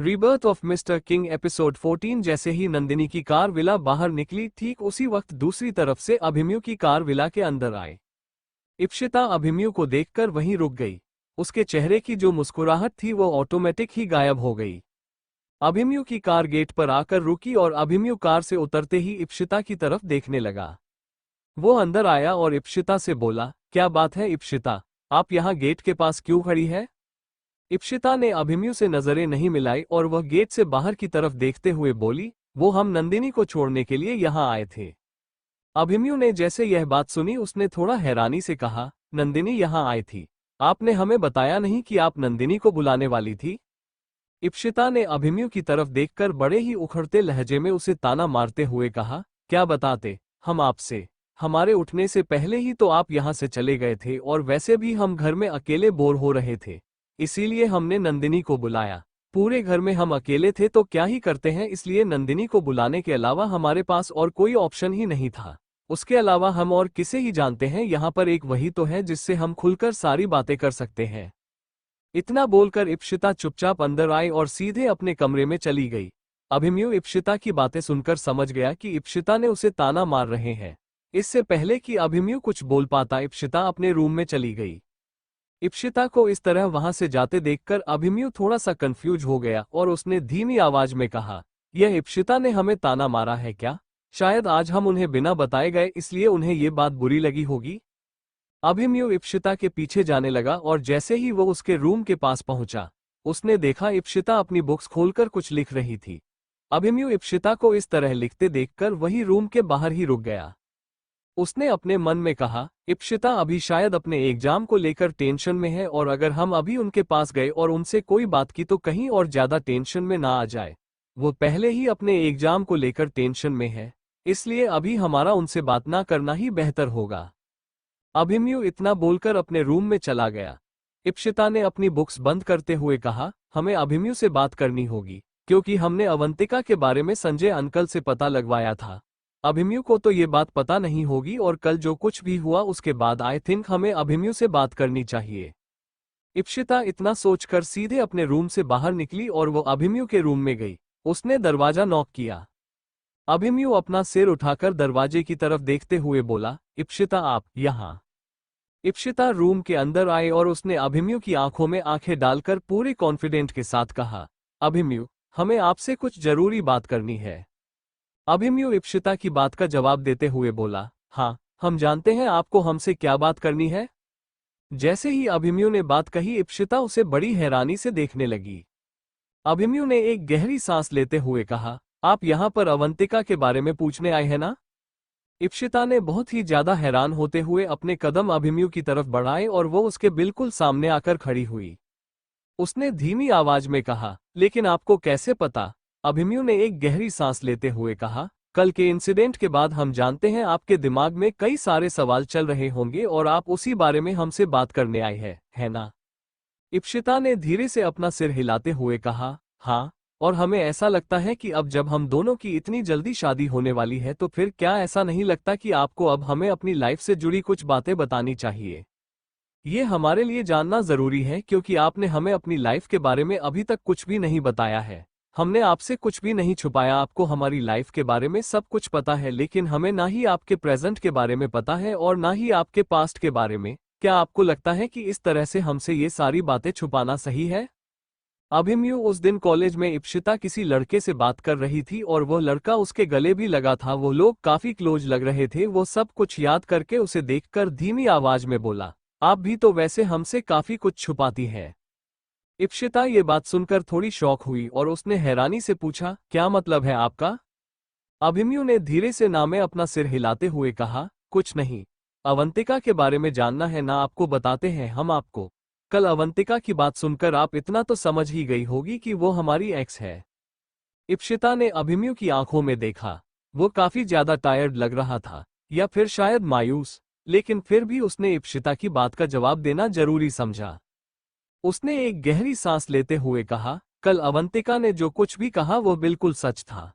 Rebirth of mister king episode 14। जैसे ही नंदिनी की car villa बाहर निकली, ठीक उसी वक्त दूसरी तरफ से अभिमन्यु की कार विला के अंदर आए। इप्शिता अभिमन्यु को देखकर वहीं रुक गई। उसके चेहरे की जो मुस्कुराहट थी वो ऑटोमेटिक ही गायब हो गई। अभिमन्यु की कार गेट पर आकर रुकी और अभिमन्यु कार से उतरते ही इप्शिता की तरफ देखने लगा। वो अंदर आया और इप्शिता से बोला, क्या बात है इप्शिता, आप यहाँ गेट के पास क्यों खड़ी है? इप्शिता ने अभिमन्यु से नजरें नहीं मिलाई और वह गेट से बाहर की तरफ देखते हुए बोली, वो हम नंदिनी को छोड़ने के लिए यहाँ आए थे। अभिमन्यु ने जैसे यह बात सुनी उसने थोड़ा हैरानी से कहा, नंदिनी यहाँ आई थी? आपने हमें बताया नहीं कि आप नंदिनी को बुलाने वाली थी? इप्शिता ने अभिमन्यु की तरफ देखकर बड़े ही उखड़ते लहजे में उसे ताना मारते हुए कहा, क्या बताते हम आपसे? हमारे उठने से पहले ही तो आप यहाँ से चले गए थे और वैसे भी हम घर में अकेले बोर हो रहे थे, इसीलिए हमने नंदिनी को बुलाया। पूरे घर में हम अकेले थे तो क्या ही करते हैं, इसलिए नंदिनी को बुलाने के अलावा हमारे पास और कोई ऑप्शन ही नहीं था। उसके अलावा हम और किसे ही जानते हैं, यहाँ पर एक वही तो है जिससे हम खुलकर सारी बातें कर सकते हैं। इतना बोलकर इप्शिता चुपचाप अंदर आई और सीधे अपने कमरे में चली गई। अभिमन्यु इप्शिता की बातें सुनकर समझ गया कि इप्शिता ने उसे ताना मार रहे हैं। इससे पहले कि अभिमन्यु कुछ बोल पाता, इप्शिता अपने रूम में चली गई। इप्शिता को इस तरह वहां से जाते देखकर अभिमन्यु थोड़ा सा कंफ्यूज हो गया और उसने धीमी आवाज में कहा, यह इप्शिता ने हमें ताना मारा है क्या? शायद आज हम उन्हें बिना बताए गए, इसलिए उन्हें ये बात बुरी लगी होगी। अभिमन्यु इप्शिता के पीछे जाने लगा और जैसे ही वो उसके रूम के पास पहुंचा, उसने देखा इप्शिता अपनी बुक्स खोलकर कुछ लिख रही थी। अभिमन्यु इप्शिता को इस तरह लिखते देखकर वही रूम के बाहर ही रुक गया। उसने अपने मन में कहा, इप्शिता अभी शायद अपने एग्जाम को लेकर टेंशन में है और अगर हम अभी उनके पास गए और उनसे कोई बात की तो कहीं और ज्यादा टेंशन में ना आ जाए। वो पहले ही अपने एग्जाम को लेकर टेंशन में है, इसलिए अभी हमारा उनसे बात ना करना ही बेहतर होगा। अभिमन्यु इतना बोलकर अपने रूम में चला गया। इप्शिता ने अपनी बुक्स बंद करते हुए कहा, हमें अभिमन्यु से बात करनी होगी, क्योंकि हमने अवंतिका के बारे में संजय अंकल से पता लगवाया था। अभिमन्यु को तो ये बात पता नहीं होगी और कल जो कुछ भी हुआ उसके बाद आई थिंक हमें अभिमन्यु से बात करनी चाहिए। इप्शिता इतना सोचकर सीधे अपने रूम से बाहर निकली और वो अभिमन्यु के रूम में गई। उसने दरवाजा नॉक किया। अभिमन्यु अपना सिर उठाकर दरवाजे की तरफ देखते हुए बोला, इप्शिता आप यहाँ? इप्शिता रूम के अंदर आए और उसने अभिमन्यु की आंखों में आंखें डालकर पूरे कॉन्फिडेंट के साथ कहा, अभिमन्यु, हमें आपसे कुछ जरूरी बात करनी है। अभिमन्यु इप्शिता की बात का जवाब देते हुए बोला, हाँ, हम जानते हैं आपको हमसे क्या बात करनी है। जैसे ही अभिमन्यु ने बात कही, इप्शिता उसे बड़ी हैरानी से देखने लगी। अभिमन्यु ने एक गहरी सांस लेते हुए कहा, आप यहाँ पर अवंतिका के बारे में पूछने आए हैं ना? इप्शिता ने बहुत ही ज्यादा हैरान होते हुए अपने कदम अभिमन्यु की तरफ बढ़ाए और वो उसके बिल्कुल सामने आकर खड़ी हुई। उसने धीमी आवाज में कहा, लेकिन आपको कैसे पता? अभिमन्यु ने एक गहरी सांस लेते हुए कहा, कल के इंसिडेंट के बाद हम जानते हैं आपके दिमाग में कई सारे सवाल चल रहे होंगे और आप उसी बारे में हमसे बात करने आए हैं, है ना? इप्शिता ने धीरे से अपना सिर हिलाते हुए कहा, हाँ, और हमें ऐसा लगता है कि अब जब हम दोनों की इतनी जल्दी शादी होने वाली है तो फिर क्या ऐसा नहीं लगता कि आपको अब हमें अपनी लाइफ से जुड़ी कुछ बातें बतानी चाहिए। ये हमारे लिए जानना जरूरी है क्योंकि आपने हमें अपनी लाइफ के बारे में अभी तक कुछ भी नहीं बताया है। हमने आपसे कुछ भी नहीं छुपाया, आपको हमारी लाइफ के बारे में सब कुछ पता है, लेकिन हमें ना ही आपके प्रेजेंट के बारे में पता है और ना ही आपके पास्ट के बारे में। क्या आपको लगता है कि इस तरह से हमसे ये सारी बातें छुपाना सही है? अभिमन्यु उस दिन कॉलेज में इप्शिता किसी लड़के से बात कर रही थी और वो लड़का उसके गले भी लगा था। वो लोग काफी क्लोज लग रहे थे। वो सब कुछ याद करके उसे देखकर धीमी आवाज में बोला, आप भी तो वैसे हमसे काफी कुछ छुपाती हैं। इप्शिता ये बात सुनकर थोड़ी शॉक हुई और उसने हैरानी से पूछा, क्या मतलब है आपका? अभिमन्यु ने धीरे से ना में अपना सिर हिलाते हुए कहा, कुछ नहीं, अवंतिका के बारे में जानना है ना, आपको बताते हैं हम आपको। कल अवंतिका की बात सुनकर आप इतना तो समझ ही गई होगी कि वो हमारी एक्स है। इप्शिता ने अभिमन्यु की आंखों में देखा। वो काफी ज्यादा टायर्ड लग रहा था या फिर शायद मायूस, लेकिन फिर भी उसने इप्शिता की बात का जवाब देना जरूरी समझा। उसने एक गहरी सांस लेते हुए कहा, कल अवंतिका ने जो कुछ भी कहा वो बिल्कुल सच था।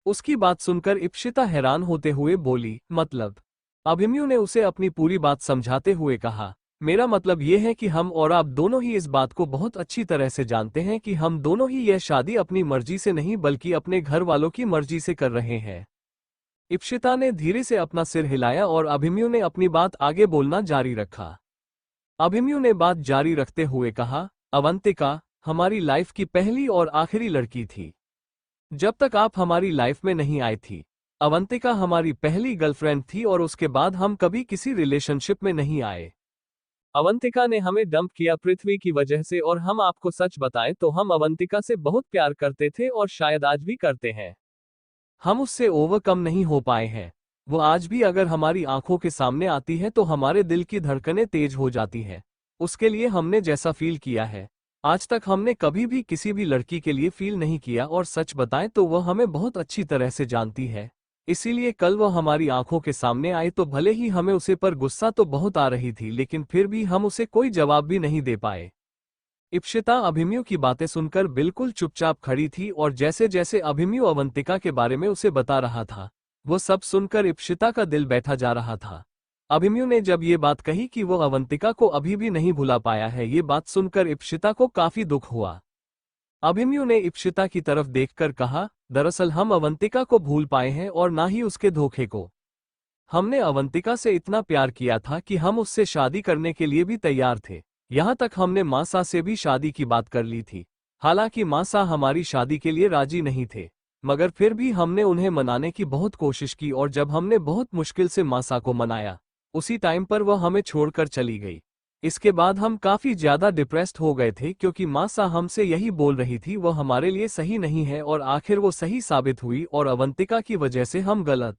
उसकी बात सुनकर इप्शिता हैरान होते हुए बोली, मतलब? अभिमन्यु ने उसे अपनी पूरी बात समझाते हुए कहा, मेरा मतलब ये है कि हम और आप दोनों ही इस बात को बहुत अच्छी तरह से जानते हैं कि हम दोनों ही यह शादी अपनी मर्जी से नहीं बल्कि अपने घर वालों की मर्जी से कर रहे हैं। इप्शिता ने धीरे से अपना सिर हिलाया और अभिमन्यु ने अपनी बात आगे बोलना जारी रखा। अभिमन्यु ने बात जारी रखते हुए कहा, अवंतिका हमारी लाइफ की पहली और आखिरी लड़की थी। जब तक आप हमारी लाइफ में नहीं आई थी, अवंतिका हमारी पहली गर्लफ्रेंड थी और उसके बाद हम कभी किसी रिलेशनशिप में नहीं आए। अवंतिका ने हमें डंप किया पृथ्वी की वजह से, और हम आपको सच बताएं तो हम अवंतिका से बहुत प्यार करते थे और शायद आज भी करते हैं। हम उससे ओवरकम नहीं हो पाए हैं। वो आज भी अगर हमारी आंखों के सामने आती है तो हमारे दिल की धड़कनें तेज हो जाती हैं। उसके लिए हमने जैसा फील किया है आज तक हमने कभी भी किसी भी लड़की के लिए फील नहीं किया, और सच बताएं तो वह हमें बहुत अच्छी तरह से जानती है। इसीलिए कल वह हमारी आंखों के सामने आई तो भले ही हमें उसे पर गुस्सा तो बहुत आ रही थी, लेकिन फिर भी हम उसे कोई जवाब भी नहीं दे पाए। इप्शिता अभिमन्यु की बातें सुनकर बिल्कुल चुपचाप खड़ी थी, और जैसे जैसे अभिमन्यु अवंतिका के बारे में उसे बता रहा था, वो सब सुनकर इप्शिता का दिल बैठा जा रहा था। अभिमन्यु ने जब ये बात कही कि वो अवंतिका को अभी भी नहीं भुला पाया है, ये बात सुनकर इप्शिता को काफी दुख हुआ। अभिमन्यु ने इप्शिता की तरफ देखकर कहा, दरअसल हम अवंतिका को भूल पाए हैं और ना ही उसके धोखे को। हमने अवंतिका से इतना प्यार किया था कि हम उससे शादी करने के लिए भी तैयार थे। यहाँ तक हमने मासा से भी शादी की बात कर ली थी। हालांकि मासा हमारी शादी के लिए राजी नहीं थे, मगर फिर भी हमने उन्हें मनाने की बहुत कोशिश की, और जब हमने बहुत मुश्किल से मासा को मनाया, उसी टाइम पर वह हमें छोड़कर चली गई। इसके बाद हम काफी ज्यादा डिप्रेस्ड हो गए थे, क्योंकि मासा हमसे यही बोल रही थी वह हमारे लिए सही नहीं है, और आखिर वो सही साबित हुई और अवंतिका की वजह से हम गलत।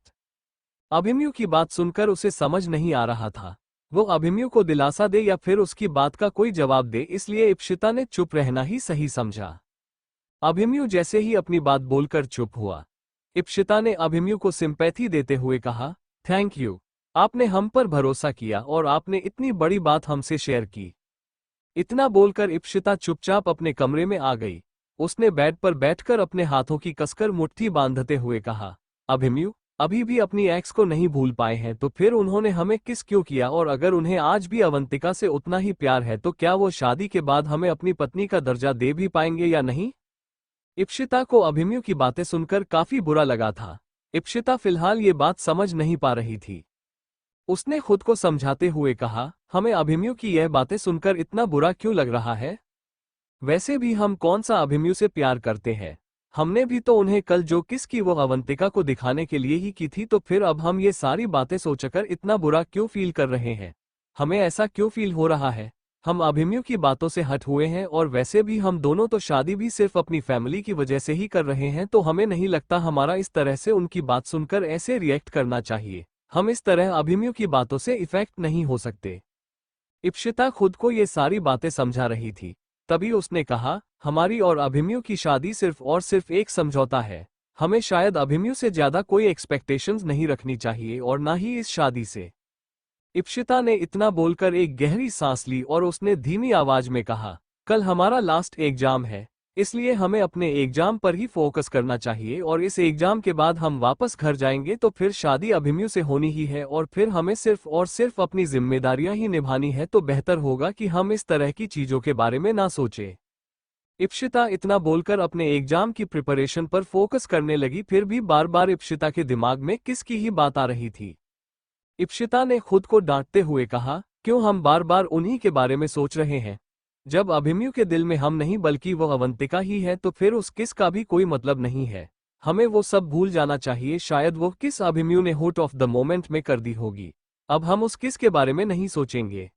अभिमन्यु की बात सुनकर उसे समझ नहीं आ रहा था वो अभिमन्यु को दिलासा दे या फिर उसकी बात का कोई जवाब दे, इसलिए इप्शिता ने चुप रहना ही सही समझा। अभिमन्यु जैसे ही अपनी बात बोलकर चुप हुआ, इप्शिता ने अभिमन्यु को सिंपैथी देते हुए कहा, थैंक यू, आपने हम पर भरोसा किया और आपने इतनी बड़ी बात हमसे शेयर की। इतना बोलकर इप्शिता चुपचाप अपने कमरे में आ गई। उसने बेड पर बैठकर अपने हाथों की कसकर मुट्ठी बांधते हुए कहा, अभिमन्यु अभी भी अपनी एक्स को नहीं भूल पाए हैं तो फिर उन्होंने हमें किस क्यों किया, और अगर उन्हें आज भी अवंतिका से उतना ही प्यार है तो क्या वो शादी के बाद हमें अपनी पत्नी का दर्जा दे भी पाएंगे या नहीं। इप्शिता को अभिमन्यु की बातें सुनकर काफी बुरा लगा था। इप्शिता फिलहाल ये बात समझ नहीं पा रही थी। उसने खुद को समझाते हुए कहा, हमें अभिमन्यु की यह बातें सुनकर इतना बुरा क्यों लग रहा है। वैसे भी हम कौन सा अभिमन्यु से प्यार करते हैं। हमने भी तो उन्हें कल जो किस की वो अवंतिका को दिखाने के लिए ही की थी, तो फिर अब हम ये सारी बातें सोचकर इतना बुरा क्यों फील कर रहे हैं। हमें ऐसा क्यों फील हो रहा है। हम अभिमन्यु की बातों से हट हुए हैं, और वैसे भी हम दोनों तो शादी भी सिर्फ अपनी फैमिली की वजह से ही कर रहे हैं, तो हमें नहीं लगता हमारा इस तरह से उनकी बात सुनकर ऐसे रिएक्ट करना चाहिए। हम इस तरह अभिमन्यु की बातों से इफेक्ट नहीं हो सकते। इप्शिता खुद को ये सारी बातें समझा रही थी। तभी उसने कहा, हमारी और अभिमन्यु की शादी सिर्फ और सिर्फ एक समझौता है। हमें शायद अभिमन्यु से ज्यादा कोई एक्सपेक्टेशंस नहीं रखनी चाहिए, और ना ही इस शादी से। इप्शिता ने इतना बोलकर एक गहरी सांस ली और उसने धीमी आवाज में कहा, कल हमारा लास्ट एग्जाम है, इसलिए हमें अपने एग्जाम पर ही फोकस करना चाहिए, और इस एग्जाम के बाद हम वापस घर जाएंगे तो फिर शादी अभिमन्यु से होनी ही है, और फिर हमें सिर्फ और सिर्फ अपनी जिम्मेदारियां ही निभानी है। तो बेहतर होगा कि हम इस तरह की चीजों के बारे में ना सोचें। इप्शिता इतना बोलकर अपने एग्जाम की प्रिपरेशन पर फोकस करने लगी। फिर भी बार बार इप्शिता के दिमाग में किसकी ही बात आ रही थी। इप्शिता ने खुद को डांटते हुए कहा, क्यों हम बार बार उन्हीं के बारे में सोच रहे हैं। जब अभिमन्यु के दिल में हम नहीं बल्कि वो अवंतिका ही है, तो फिर उस किस का भी कोई मतलब नहीं है। हमें वो सब भूल जाना चाहिए। शायद वो किस अभिमन्यु ने हॉट ऑफ द मोमेंट में कर दी होगी। अब हम उस किस के बारे में नहीं सोचेंगे।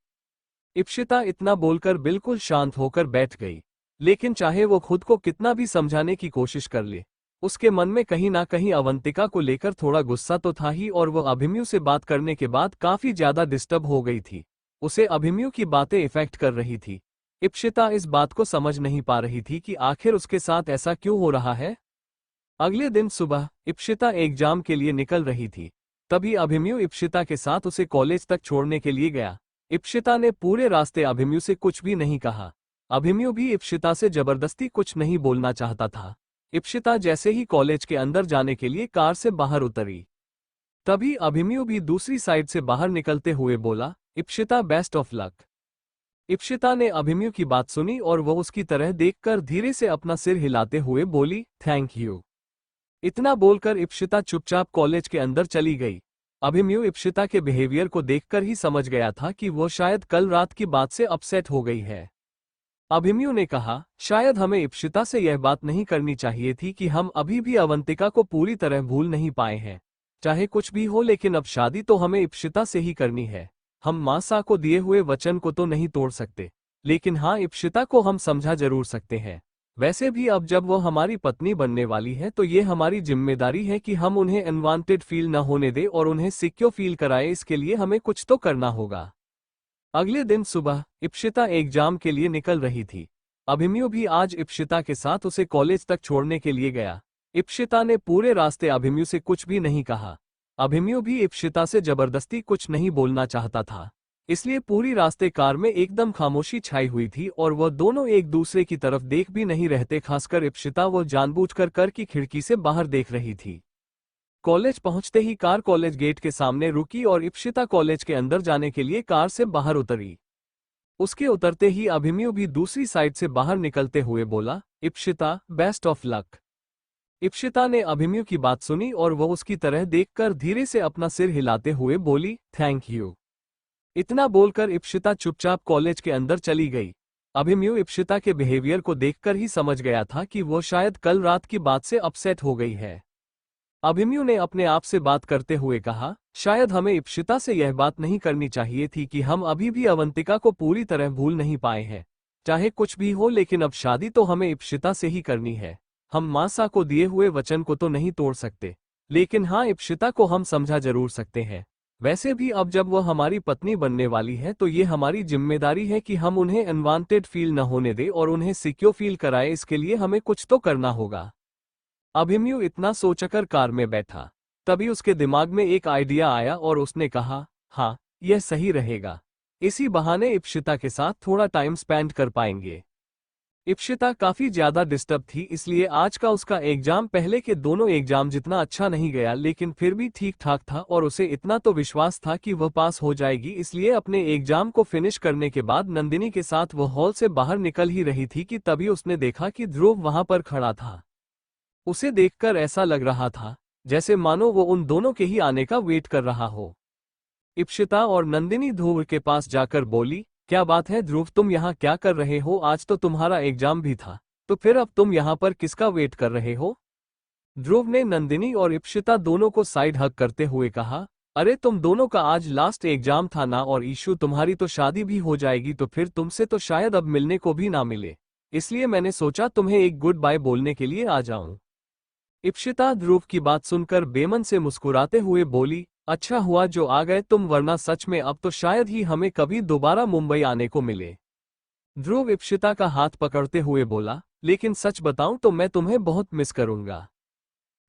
इप्शिता इतना बोलकर बिल्कुल शांत होकर बैठ गई। लेकिन चाहे वो खुद को कितना भी समझाने की कोशिश कर ले, उसके मन में कहीं ना कहीं अवंतिका को लेकर थोड़ा गुस्सा तो था ही, और वो अभिमन्यु से बात करने के बाद काफी ज्यादा डिस्टर्ब हो गई थी। उसे अभिमन्यु की बातें इफेक्ट कर रही थी। इप्शिता इस बात को समझ नहीं पा रही थी कि आखिर उसके साथ ऐसा क्यों हो रहा है। अगले दिन सुबह इप्शिता एग्जाम के लिए निकल रही थी। तभी अभिमन्यु इप्शिता के साथ उसे कॉलेज तक छोड़ने के लिए गया। इप्शिता ने पूरे रास्ते अभिमन्यु से कुछ भी नहीं कहा। अभिमन्यु भी इप्शिता से जबरदस्ती कुछ नहीं बोलना चाहता था। इप्शिता जैसे ही कॉलेज के अंदर जाने के लिए कार से बाहर उतरी, तभी अभिमन्यु भी दूसरी साइड से बाहर निकलते हुए बोला, Ipshita best of luck. Ipshita ने अभिमन्यु की बात सुनी और वह उसकी तरह देखकर धीरे से अपना सिर हिलाते हुए बोली, थैंक यू। इतना बोलकर इप्शिता चुपचाप कॉलेज के अंदर चली गई। अभिमन्यु इप्शिता के बिहेवियर को देखकर ही समझ गया था कि वो शायद कल रात की बात से अपसेट हो गई है। अभिमन्यु ने कहा, शायद हमें इप्शिता से यह बात नहीं करनी चाहिए थी कि हम अभी भी अवंतिका को पूरी तरह भूल नहीं पाए हैं। चाहे कुछ भी हो, लेकिन अब शादी तो हमें इप्शिता से ही करनी है। हम मासा को दिए हुए वचन को तो नहीं तोड़ सकते, लेकिन हाँ, इप्शिता को हम समझा जरूर सकते हैं। वैसे भी अब जब वो हमारी पत्नी बनने वाली है तो ये हमारी जिम्मेदारी है कि हम उन्हें अनवांटेड फील न होने दें और उन्हें सिक्योर फील कराएं। इसके लिए हमें कुछ तो करना होगा। अगले दिन सुबह इप्शिता एग्जाम के लिए निकल रही थी। अभिमन्यु भी आज इप्शिता के साथ उसे कॉलेज तक छोड़ने के लिए गया। इप्शिता ने पूरे रास्ते अभिमन्यु से कुछ भी नहीं कहा। अभिमन्यु भी इप्शिता से जबरदस्ती कुछ नहीं बोलना चाहता था, इसलिए पूरी रास्ते कार में एकदम खामोशी छाई हुई थी और वह दोनों एक दूसरे की तरफ देख भी नहीं रहते। खासकर इप्शिता, वो जानबूझकर कार की खिड़की से बाहर देख रही थी। कॉलेज पहुंचते ही कार कॉलेज गेट के सामने रुकी और इप्शिता कॉलेज के अंदर जाने के लिए कार से बाहर उतरी। उसके उतरते ही अभिमन्यु भी दूसरी साइड से बाहर निकलते हुए बोला, Ipshita, best of luck. Ipshita ने अभिमन्यु की बात सुनी और वह उसकी तरह देखकर धीरे से अपना सिर हिलाते हुए बोली, थैंक यू। इतना बोलकर इप्शिता चुपचाप कॉलेज के अंदर चली गई। अभिमन्यु इप्शिता के बिहेवियर को देखकर ही समझ गया था कि वो शायद कल रात की बात से अपसेट हो गई है। अभिमन्यु ने अपने आप से बात करते हुए कहा, शायद हमें इप्शिता से यह बात नहीं करनी चाहिए थी कि हम अभी भी अवंतिका को पूरी तरह भूल नहीं पाए हैं। चाहे कुछ भी हो, लेकिन अब शादी तो हमें इप्शिता से ही करनी है। हम मासा को दिए हुए वचन को तो नहीं तोड़ सकते, लेकिन हाँ, इप्शिता को हम समझा जरूर सकते हैं। वैसे भी अब जब वह हमारी पत्नी बनने वाली है तो ये हमारी जिम्मेदारी है कि हम उन्हें अनवांटेड फील न होने दें और उन्हें सिक्योर फील कराएं। इसके लिए हमें कुछ तो करना होगा। अभिमन्यु इतना सोचकर कार में बैठा। तभी उसके दिमाग में एक आइडिया आया और उसने कहा, हाँ, यह सही रहेगा। इसी बहाने इप्शिता के साथ थोड़ा टाइम स्पेंड कर पाएंगे। इप्शिता काफी ज्यादा डिस्टर्ब थी, इसलिए आज का उसका एग्जाम पहले के दोनों एग्जाम जितना अच्छा नहीं गया, लेकिन फिर भी ठीक ठाक था और उसे इतना तो विश्वास था कि वह पास हो जाएगी। इसलिए अपने एग्जाम को फिनिश करने के बाद नंदिनी के साथ वह हॉल से बाहर निकल ही रही थी कि तभी उसने देखा कि ध्रुव वहां पर खड़ा था। उसे देखकर ऐसा लग रहा था जैसे मानो वो उन दोनों के ही आने का वेट कर रहा हो। इप्शिता और नंदिनी ध्रुव के पास जाकर बोली, क्या बात है ध्रुव, तुम यहाँ क्या कर रहे हो? आज तो तुम्हारा एग्जाम भी था, तो फिर अब तुम यहाँ पर किसका वेट कर रहे हो? ध्रुव ने नंदिनी और इप्शिता दोनों को साइड हग करते हुए कहा, अरे तुम दोनों का आज लास्ट एग्जाम था ना, और ईशु तुम्हारी तो शादी भी हो जाएगी, तो फिर तुमसे तो शायद अब मिलने को भी ना मिले। इसलिए मैंने सोचा तुम्हें एक गुड बाय बोलने के लिए आ जाऊं। इप्शिता ध्रुव की बात सुनकर बेमन से मुस्कुराते हुए बोली, अच्छा हुआ जो आ गए तुम, वरना सच में अब तो शायद ही हमें कभी दोबारा मुंबई आने को मिले। ध्रुव इप्शिता का हाथ पकड़ते हुए बोला, लेकिन सच बताऊं तो मैं तुम्हें बहुत मिस करूंगा।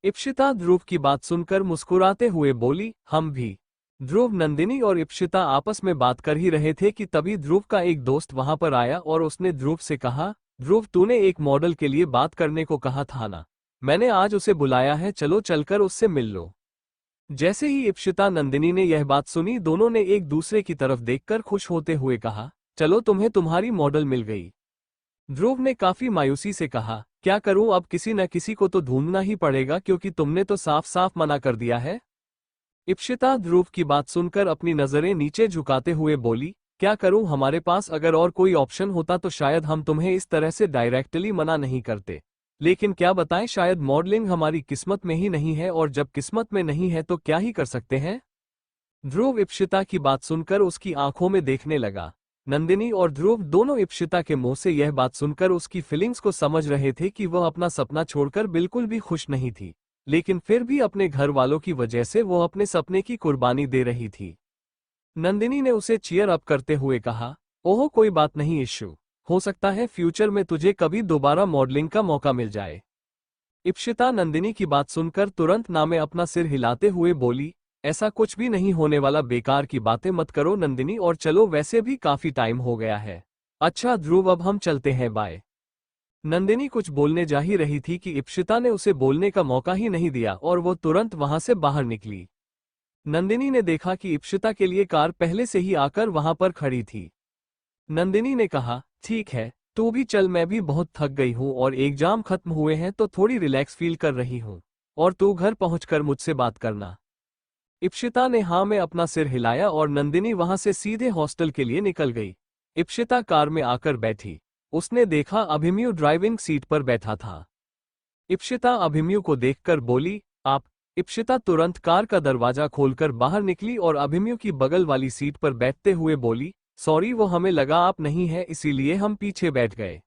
इप्शिता ध्रुव की बात सुनकर मुस्कुराते हुए बोली, हम भी। ध्रुव, नंदिनी और इप्शिता आपस में बात कर ही रहे थे कि तभी ध्रुव का एक दोस्त वहां पर आया और उसने ध्रुव से कहा, ध्रुव, तूने एक मॉडल के लिए बात करने को कहा था ना, मैंने आज उसे बुलाया है, चलो चलकर उससे मिल लो। जैसे ही इप्शिता नंदिनी ने यह बात सुनी, दोनों ने एक दूसरे की तरफ देखकर खुश होते हुए कहा, चलो तुम्हें तुम्हारी मॉडल मिल गई। ध्रुव ने काफी मायूसी से कहा, क्या करूं, अब किसी न किसी को तो ढूंढना ही पड़ेगा, क्योंकि तुमने तो साफ साफ मना कर दिया है। इप्शिता ध्रुव की बात सुनकर अपनी नजरें नीचे झुकाते हुए बोली, क्या करूं, हमारे पास अगर और कोई ऑप्शन होता तो शायद हम तुम्हें इस तरह से डायरेक्टली मना नहीं करते, लेकिन क्या बताएं, शायद मॉडलिंग हमारी किस्मत में ही नहीं है, और जब किस्मत में नहीं है तो क्या ही कर सकते हैं। ध्रुव इप्शिता की बात सुनकर उसकी आंखों में देखने लगा। नंदिनी और ध्रुव दोनों इप्शिता के मुंह से यह बात सुनकर उसकी फीलिंग्स को समझ रहे थे कि वह अपना सपना छोड़कर बिल्कुल भी खुश नहीं थी, लेकिन फिर भी अपने घर वालों की वजह से वो अपने सपने की कुर्बानी दे रही थी। नंदिनी ने उसे चीयर अप करते हुए कहा, ओह कोई बात नहीं इशू, हो सकता है फ्यूचर में तुझे कभी दोबारा मॉडलिंग का मौका मिल जाए। इप्शिता नंदिनी की बात सुनकर तुरंत ना में अपना सिर हिलाते हुए बोली, ऐसा कुछ भी नहीं होने वाला, बेकार की बातें मत करो नंदिनी, और चलो, वैसे भी काफी टाइम हो गया है। अच्छा ध्रुव, अब हम चलते हैं, बाय। नंदिनी कुछ बोलने जा ही रही थी कि इप्शिता ने उसे बोलने का मौका ही नहीं दिया और वो तुरंत वहां से बाहर निकली। नंदिनी ने देखा कि इप्शिता के लिए कार पहले से ही आकर वहां पर खड़ी थी। नंदिनी ने कहा, ठीक है, तू भी चल, मैं भी बहुत थक गई हूँ और एग्जाम खत्म हुए हैं तो थोड़ी रिलैक्स फील कर रही हूँ। और तू घर पहुंचकर मुझसे बात करना। इप्शिता ने हाँ में अपना सिर हिलाया और नंदिनी वहां से सीधे हॉस्टल के लिए निकल गई। इप्शिता कार में आकर बैठी। उसने देखा अभिमन्यु ड्राइविंग सीट पर बैठा था। इप्शिता अभिमन्यु को देखकर बोली, आप। इप्शिता तुरंत कार का दरवाजा खोलकर बाहर निकली और अभिमन्यु की बगल वाली सीट पर बैठते हुए बोली, सॉरी, वो हमें लगा आप नहीं है इसीलिए हम पीछे बैठ गए।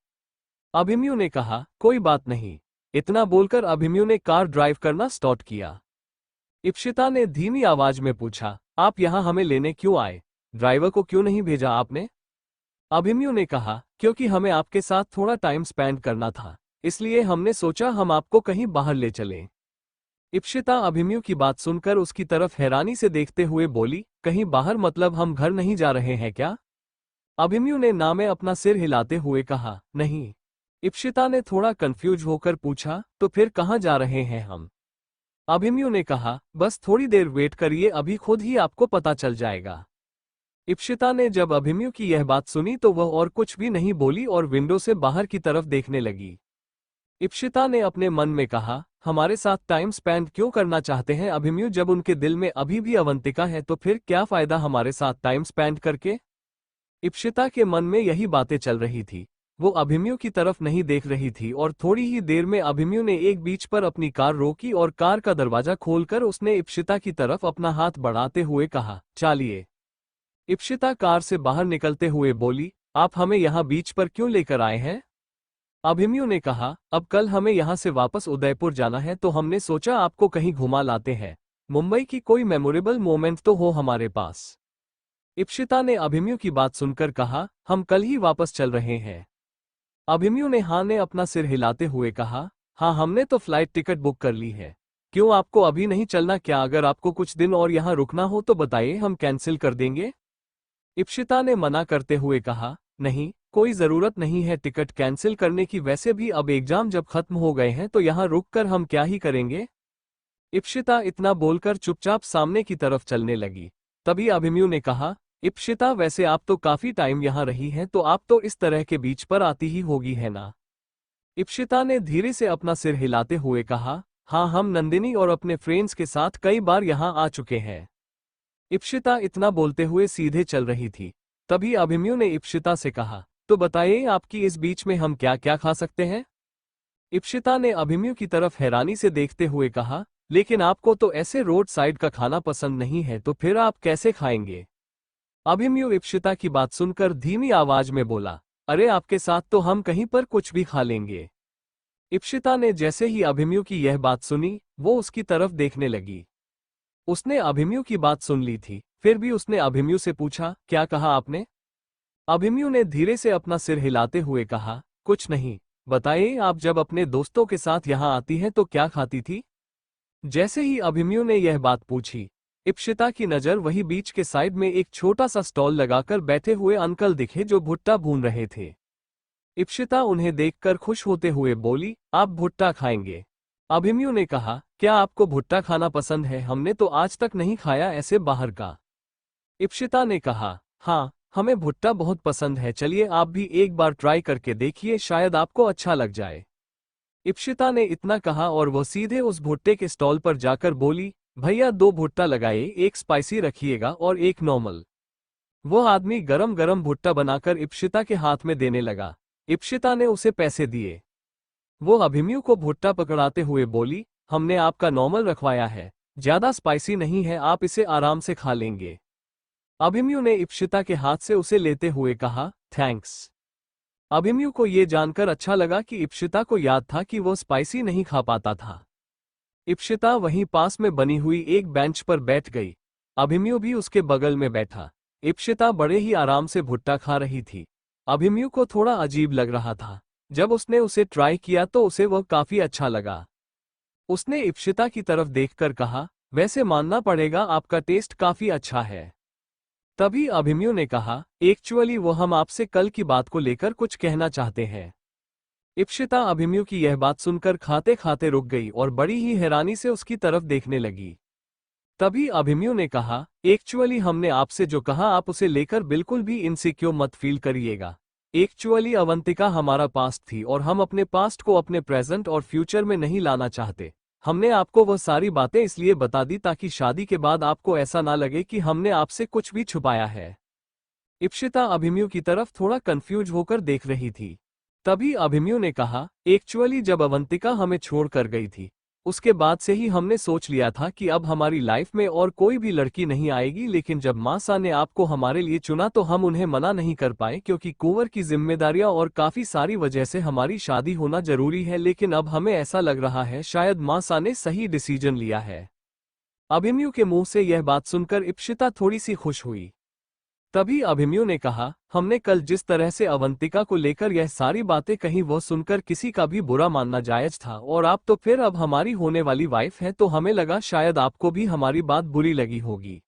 अभिमन्यु ने कहा, कोई बात नहीं। इतना बोलकर अभिमन्यु ने कार ड्राइव करना स्टार्ट किया। इप्शिता ने धीमी आवाज में पूछा, आप यहां हमें लेने क्यों आए? ड्राइवर को क्यों नहीं भेजा आपने? अभिमन्यु ने कहा, क्योंकि हमें आपके साथ थोड़ा टाइम स्पेंड करना था, इसलिए हमने सोचा हम आपको कहीं बाहर ले चलें। इप्शिता अभिमन्यु की बात सुनकर उसकी तरफ हैरानी से देखते हुए बोली, कहीं बाहर मतलब हम घर नहीं जा रहे हैं क्या? अभिमन्यु ने ना में अपना सिर हिलाते हुए कहा, नहीं। इप्शिता ने थोड़ा कंफ्यूज होकर पूछा, तो फिर कहाँ जा रहे हैं हम? अभिमन्यु ने कहा, बस थोड़ी देर वेट करिए, अभी खुद ही आपको पता चल जाएगा। इप्शिता ने जब अभिमन्यु की यह बात सुनी तो वह और कुछ भी नहीं बोली और विंडो से बाहर की तरफ देखने लगी। इप्शिता ने अपने मन में कहा, हमारे साथ टाइम स्पेंड क्यों करना चाहते हैं अभिमन्यु? जब उनके दिल में अभी भी अवंतिका है तो फिर क्या फायदा हमारे साथ टाइम स्पेंड करके? इप्शिता के मन में यही बातें चल रही थी। वो अभिमन्यु की तरफ नहीं देख रही थी और थोड़ी ही देर में अभिमन्यु ने एक बीच पर अपनी कार रोकी और कार का दरवाजा खोलकर उसने इप्शिता की तरफ अपना हाथ बढ़ाते हुए कहा, चलिए। इप्शिता कार से बाहर निकलते हुए बोली, आप हमें यहाँ बीच पर क्यों लेकर आए हैं? अभिमन्यु ने कहा, अब कल हमें यहाँ से वापस उदयपुर जाना है तो हमने सोचा आपको कहीं घुमा लाते हैं। मुंबई की कोई मेमोरेबल मोमेंट तो हो हमारे पास। इप्शिता ने अभिमन्यु की बात सुनकर कहा, हम कल ही वापस चल रहे हैं। अभिमन्यु ने हाँ ने अपना सिर हिलाते हुए कहा, हाँ, हमने तो फ्लाइट टिकट बुक कर ली है। क्यों, आपको अभी नहीं चलना क्या? अगर आपको कुछ दिन और यहाँ रुकना हो तो बताइए, हम कैंसिल कर देंगे। इप्शिता ने मना करते हुए कहा, नहीं, कोई जरूरत नहीं है टिकट कैंसिल करने की, वैसे भी अब एग्जाम जब खत्म हो गए हैं तो यहाँ रुककर हम क्या ही करेंगे। इप्शिता इतना बोलकर चुपचाप सामने की तरफ चलने लगी। तभी अभिमन्यु ने कहा, इप्शिता, वैसे आप तो काफी टाइम यहाँ रही हैं तो आप तो इस तरह के बीच पर आती ही होगी, है ना? इप्शिता ने धीरे से अपना सिर हिलाते हुए कहा, हाँ, हम नंदिनी और अपने फ्रेंड्स के साथ कई बार यहाँ आ चुके हैं। इप्शिता इतना बोलते हुए सीधे चल रही थी। तभी अभिमन्यु ने इप्शिता से कहा, तो बताइए, आपकी इस बीच में हम क्या क्या खा सकते हैं? इप्शिता ने अभिमन्यु की तरफ हैरानी से देखते हुए कहा, लेकिन आपको तो ऐसे रोड साइड का खाना पसंद नहीं है तो फिर आप कैसे खाएंगे? अभिमन्यु इप्शिता की बात सुनकर धीमी आवाज में बोला, अरे, आपके साथ तो हम कहीं पर कुछ भी खा लेंगे। इप्शिता ने जैसे ही अभिमन्यु की यह बात सुनी, वो उसकी तरफ देखने लगी। उसने अभिमन्यु की बात सुन ली थी, फिर भी उसने अभिमन्यु से पूछा, क्या कहा आपने? अभिमन्यु ने धीरे से अपना सिर हिलाते हुए कहा, कुछ नहीं। बताइए, आप जब अपने दोस्तों के साथ यहाँ आती हैं तो क्या खाती थी? जैसे ही अभिमन्यु ने यह बात पूछी, इप्शिता की नजर वही बीच के साइड में एक छोटा सा स्टॉल लगाकर बैठे हुए अंकल दिखे जो भुट्टा भून रहे थे। इप्शिता उन्हें देखकर खुश होते हुए बोली, आप भुट्टा खाएंगे? अभिमन्यु ने कहा, क्या आपको भुट्टा खाना पसंद है? हमने तो आज तक नहीं खाया ऐसे बाहर का। इप्शिता ने कहा, हाँ, हमें भुट्टा बहुत पसंद है, चलिए आप भी एक बार ट्राई करके देखिए, शायद आपको अच्छा लग जाए। इप्शिता ने इतना कहा और वह सीधे उस भुट्टे के स्टॉल पर जाकर बोली, भैया 2 भुट्टा लगाइए, एक स्पाइसी रखिएगा और एक नॉर्मल। वो आदमी गरम गरम भुट्टा बनाकर इप्शिता के हाथ में देने लगा। इप्शिता ने उसे पैसे दिए। वो अभिमन्यु को भुट्टा पकड़ाते हुए बोली, हमने आपका नॉर्मल रखवाया है, ज्यादा स्पाइसी नहीं है, आप इसे आराम से खा लेंगे। अभिमन्यु ने इप्शिता के हाथ से उसे लेते हुए कहा, थैंक्स। अभिमन्यु को ये जानकर अच्छा लगा कि इप्शिता को याद था कि वो स्पाइसी नहीं खा पाता था। इप्शिता वहीं पास में बनी हुई एक बेंच पर बैठ गई। अभिमन्यु भी उसके बगल में बैठा। इप्शिता बड़े ही आराम से भुट्टा खा रही थी। अभिमन्यु को थोड़ा अजीब लग रहा था। जब उसने उसे ट्राई किया तो उसे वह काफी अच्छा लगा। उसने इप्शिता की तरफ देखकर कहा, वैसे मानना पड़ेगा आपका टेस्ट काफी अच्छा है। तभी अभिमन्यु ने कहा, एक्चुअली वो हम आपसे कल की बात को लेकर कुछ कहना चाहते हैं। इप्शिता अभिमन्यु की यह बात सुनकर खाते खाते रुक गई और बड़ी ही हैरानी से उसकी तरफ देखने लगी। तभी अभिमन्यु ने कहा, एक्चुअली हमने आपसे जो कहा आप उसे लेकर बिल्कुल भी इनसिक्योर मत फील करिएगा। एक्चुअली अवंतिका हमारा पास्ट थी और हम अपने पास्ट को अपने प्रेजेंट और फ्यूचर में नहीं लाना चाहते। हमने आपको वह सारी बातें इसलिए बता दी ताकि शादी के बाद आपको ऐसा ना लगे कि हमने आपसे कुछ भी छुपाया है। इप्सिता अभिमन्यु की तरफ थोड़ा कंफ्यूज होकर देख रही थी। तभी अभिमन्यु ने कहा, एक्चुअली जब अवंतिका हमें छोड़कर गई थी उसके बाद से ही हमने सोच लिया था कि अब हमारी लाइफ में और कोई भी लड़की नहीं आएगी, लेकिन जब मासा ने आपको हमारे लिए चुना तो हम उन्हें मना नहीं कर पाए क्योंकि कुंवर की जिम्मेदारियां और काफी सारी वजह से हमारी शादी होना जरूरी है। लेकिन अब हमें ऐसा लग रहा है शायद मासा ने सही डिसीजन लिया है। अभिमन्यु के मुंह से यह बात सुनकर इप्सिता थोड़ी सी खुश हुई। तभी अभिमन्यु ने कहा, हमने कल जिस तरह से अवंतिका को लेकर यह सारी बातें कही वो सुनकर किसी का भी बुरा मानना जायज था, और आप तो फिर अब हमारी होने वाली वाइफ है तो हमें लगा शायद आपको भी हमारी बात बुरी लगी होगी।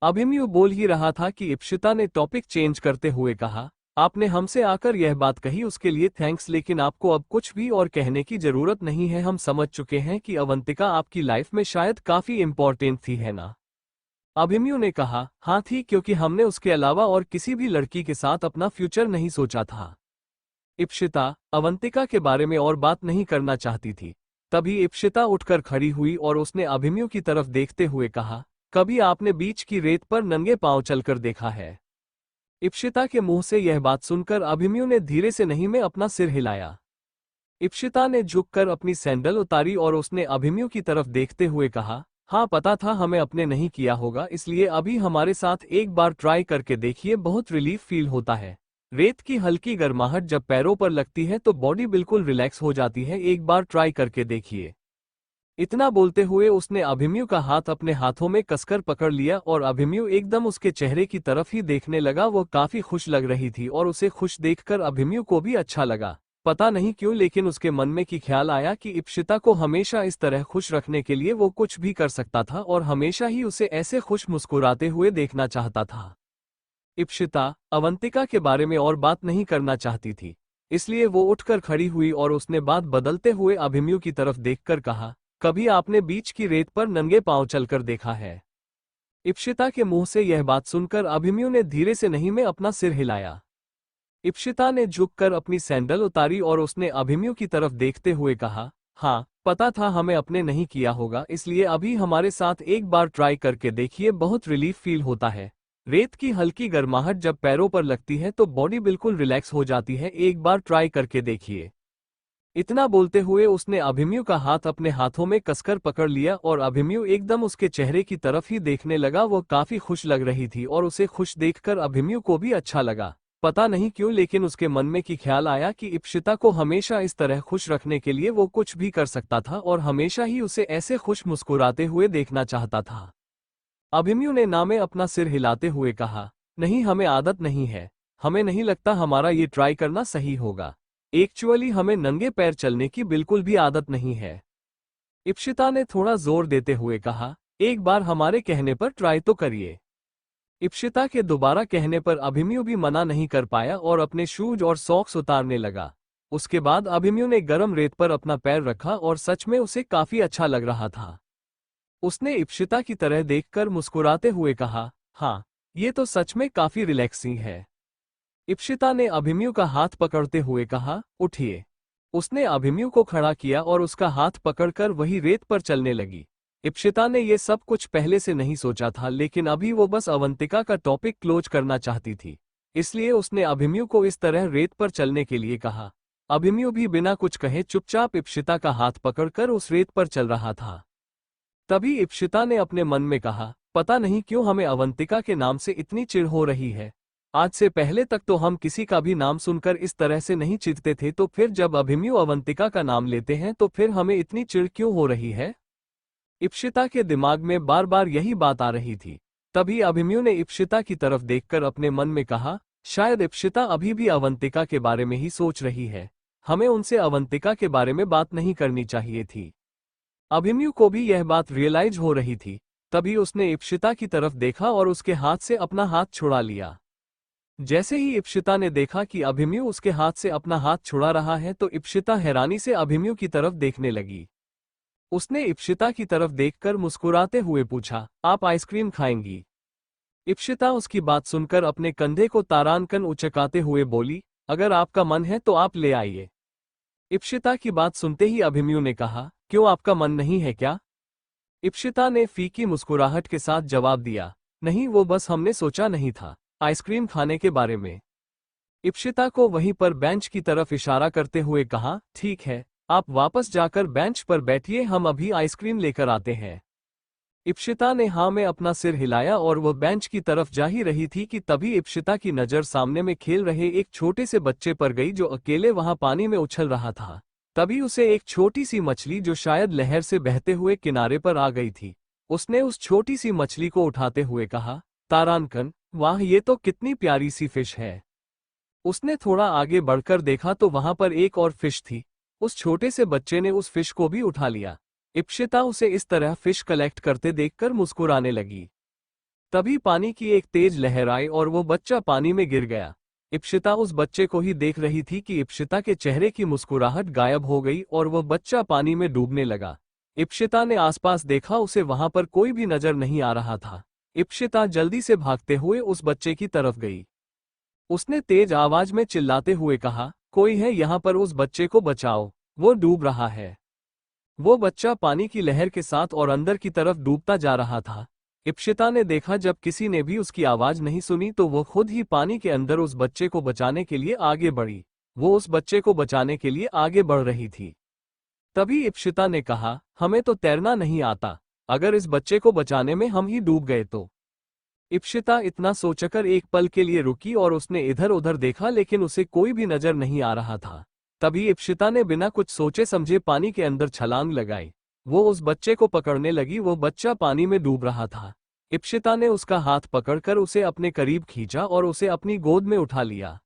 अभिमन्यु बोल ही रहा था कि इप्सिता ने टॉपिक चेंज करते हुए कहा, आपने हमसे आकर यह बात कही उसके लिए थैंक्स, लेकिन आपको अब कुछ भी और कहने की जरूरत नहीं है। हम समझ चुके हैं कि अवंतिका आपकी लाइफ में शायद काफी इंपॉर्टेंट थी, है ना? अभिमन्यु ने कहा, हाँ थी, क्योंकि हमने उसके अलावा और किसी भी लड़की के साथ अपना फ्यूचर नहीं सोचा था। इप्सिता अवंतिका के बारे में और बात नहीं करना चाहती थी। तभी इप्सिता उठकर खड़ी हुई और उसने अभिमन्यु की तरफ देखते हुए कहा, कभी आपने बीच की रेत पर नंगे पांव चलकर देखा है? इप्सिता के मुंह से यह बात सुनकर अभिमन्यु ने धीरे से नहीं में अपना सिर हिलाया। इप्सिता ने झुककर अपनी सैंडल उतारी और उसने अभिमन्यु की तरफ देखते हुए कहा, हाँ पता था हमें अपने नहीं किया होगा, इसलिए अभी हमारे साथ एक बार ट्राई करके देखिए, बहुत रिलीफ फील होता है। रेत की हल्की गर्माहट जब पैरों पर लगती है तो बॉडी बिल्कुल रिलैक्स हो जाती है, एक बार ट्राई करके देखिए। इतना बोलते हुए उसने अभिमन्यु का हाथ अपने हाथों में कसकर पकड़ लिया और अभिमन्यु एकदम उसके चेहरे की तरफ ही देखने लगा। वो काफी खुश लग रही थी और उसे खुश देखकर अभिमन्यु को भी अच्छा लगा। पता नहीं क्यों, लेकिन उसके मन में की ख्याल आया कि इप्सिता को हमेशा इस तरह खुश रखने के लिए वो कुछ भी कर सकता था और हमेशा ही उसे ऐसे खुश मुस्कुराते हुए देखना चाहता था। इप्सिता अवंतिका के बारे में और बात नहीं करना चाहती थी, इसलिए वो उठकर खड़ी हुई और उसने बात बदलते हुए अभिमन्यु की तरफ देखकर कहा, कभी आपने बीच की रेत पर नंगे पांव चलकर देखा है? इप्सिता के मुंह से यह बात सुनकर अभिमन्यु ने धीरे से नहीं में अपना सिर हिलाया। इप्सिता ने झुककर अपनी सैंडल उतारी और उसने अभिमन्यु की तरफ देखते हुए कहा, हाँ पता था हमें अपने नहीं किया होगा, इसलिए अभी हमारे साथ एक बार ट्राई करके देखिए, बहुत रिलीफ फील होता है। रेत की हल्की गर्माहट जब पैरों पर लगती है तो बॉडी बिल्कुल रिलैक्स हो जाती है, एक बार ट्राई करके देखिए। इतना बोलते हुए उसने अभिमन्यु का हाथ अपने हाथों में कसकर पकड़ लिया और अभिमन्यु एकदम उसके चेहरे की तरफ ही देखने लगा। वो काफी खुश लग रही थी और उसे खुश देखकर अभिमन्यु को भी अच्छा लगा। पता नहीं क्यों, लेकिन उसके मन में की ख्याल आया कि इप्सिता को हमेशा इस तरह खुश रखने के लिए वो कुछ भी कर सकता था और हमेशा ही उसे ऐसे खुश मुस्कुराते हुए देखना चाहता था। अभिमन्यु ने ना में अपना सिर हिलाते हुए कहा, नहीं हमें आदत नहीं है, हमें नहीं लगता हमारा ये ट्राई करना सही होगा। एक्चुअली हमें नंगे पैर चलने की बिल्कुल भी आदत नहीं है। इप्सिता ने थोड़ा जोर देते हुए कहा, एक बार हमारे कहने पर ट्राई तो करिए। इप्सिता के दोबारा कहने पर अभिमन्यु भी मना नहीं कर पाया और अपने शूज और सॉक्स उतारने लगा। उसके बाद अभिमन्यु ने गर्म रेत पर अपना पैर रखा और सच में उसे काफी अच्छा लग रहा था। उसने इप्सिता की तरह देखकर मुस्कुराते हुए कहा, हाँ ये तो सच में काफी रिलैक्सिंग है। इप्सिता ने अभिमन्यु का हाथ पकड़ते हुए कहा, उठिए। उसने अभिमन्यु को खड़ा किया और उसका हाथ पकड़कर वही रेत पर चलने लगी। इप्सिता ने ये सब कुछ पहले से नहीं सोचा था, लेकिन अभी वो बस अवंतिका का टॉपिक क्लोज करना चाहती थी, इसलिए उसने अभिमन्यु को इस तरह रेत पर चलने के लिए कहा। अभिमन्यु भी बिना कुछ कहे चुपचाप इप्सिता का हाथ पकड़कर उस रेत पर चल रहा था। तभी इप्सिता ने अपने मन में कहा, पता नहीं क्यों हमें अवंतिका के नाम से इतनी चिढ़ हो रही है। आज से पहले तक तो हम किसी का भी नाम सुनकर इस तरह से नहीं चिढ़ते थे, तो फिर जब अभिमन्यु अवंतिका का नाम लेते हैं तो फिर हमें इतनी चिढ़ क्यों हो रही है? इप्सिता के दिमाग में बार बार यही बात आ रही थी। तभी अभिमन्यु ने इप्सिता की तरफ देखकर अपने मन में कहा, शायद इप्सिता अभी भी अवंतिका के बारे में ही सोच रही है, हमें उनसे अवंतिका के बारे में बात नहीं करनी चाहिए थी। अभिमन्यु को भी यह बात रियलाइज हो रही थी। तभी उसने इप्सिता की तरफ देखा और उसके हाथ से अपना हाथ छुड़ा लिया। जैसे ही इप्सिता ने देखा कि अभिमन्यु उसके हाथ से अपना हाथ छुड़ा रहा है तो इप्सिता हैरानी से अभिमन्यु की तरफ देखने लगी। उसने इप्शिता की तरफ देखकर मुस्कुराते हुए पूछा, आप आइसक्रीम खाएंगी? इप्शिता उसकी बात सुनकर अपने कंधे को तारानकन उचकाते हुए बोली, अगर आपका मन है तो आप ले आइए। इप्शिता की बात सुनते ही अभिमन्यु ने कहा, क्यों आपका मन नहीं है क्या? इप्शिता ने फीकी मुस्कुराहट के साथ जवाब दिया, नहीं, वो बस हमने सोचा नहीं था आइसक्रीम खाने के बारे में। इप्शिता को वहीं पर बेंच की तरफ इशारा करते हुए कहा, ठीक है, आप वापस जाकर बेंच पर बैठिए, हम अभी आइसक्रीम लेकर आते हैं। इप्शिता ने हाँ में अपना सिर हिलाया और वह बेंच की तरफ जा ही रही थी कि तभी इप्शिता की नज़र सामने में खेल रहे एक छोटे से बच्चे पर गई जो अकेले वहां पानी में उछल रहा था। तभी उसे एक छोटी सी मछली जो शायद लहर से बहते हुए किनारे पर आ गई थी। उसने उस छोटी सी मछली को उठाते हुए कहा, तारानकन, वाह, ये तो कितनी प्यारी सी फिश है। उसने थोड़ा आगे बढ़कर देखा तो वहां पर एक और फिश थी। उस छोटे से बच्चे ने उस फिश को भी उठा लिया। इप्शिता उसे इस तरह फिश कलेक्ट करते देखकर मुस्कुराने लगी। तभी पानी की एक तेज लहर आई और वो बच्चा पानी में गिर गया। इप्शिता उस बच्चे को ही देख रही थी कि इप्शिता के चेहरे की मुस्कुराहट गायब हो गई और वह बच्चा पानी में डूबने लगा। इप्शिता ने आसपास देखा, उसे वहां पर कोई भी नजर नहीं आ रहा था। इप्शिता जल्दी से भागते हुए उस बच्चे की तरफ गई। उसने तेज आवाज में चिल्लाते हुए कहा, कोई है यहाँ पर, उस बच्चे को बचाओ, वो डूब रहा है। वो बच्चा पानी की लहर के साथ और अंदर की तरफ डूबता जा रहा था। इप्शिता ने देखा जब किसी ने भी उसकी आवाज नहीं सुनी तो वो खुद ही पानी के अंदर उस बच्चे को बचाने के लिए आगे बढ़ी। वो उस बच्चे को बचाने के लिए आगे बढ़ रही थी। तभी इप्शिता ने कहा, हमें तो तैरना नहीं आता, अगर इस बच्चे को बचाने में हम ही डूब गए तो। इप्शिता इतना सोचकर एक पल के लिए रुकी और उसने इधर उधर देखा लेकिन उसे कोई भी नजर नहीं आ रहा था। तभी इप्शिता ने बिना कुछ सोचे समझे पानी के अंदर छलांग लगाई। वो उस बच्चे को पकड़ने लगी। वो बच्चा पानी में डूब रहा था। इप्शिता ने उसका हाथ पकड़कर उसे अपने करीब खींचा और उसे अपनी गोद में उठा लिया।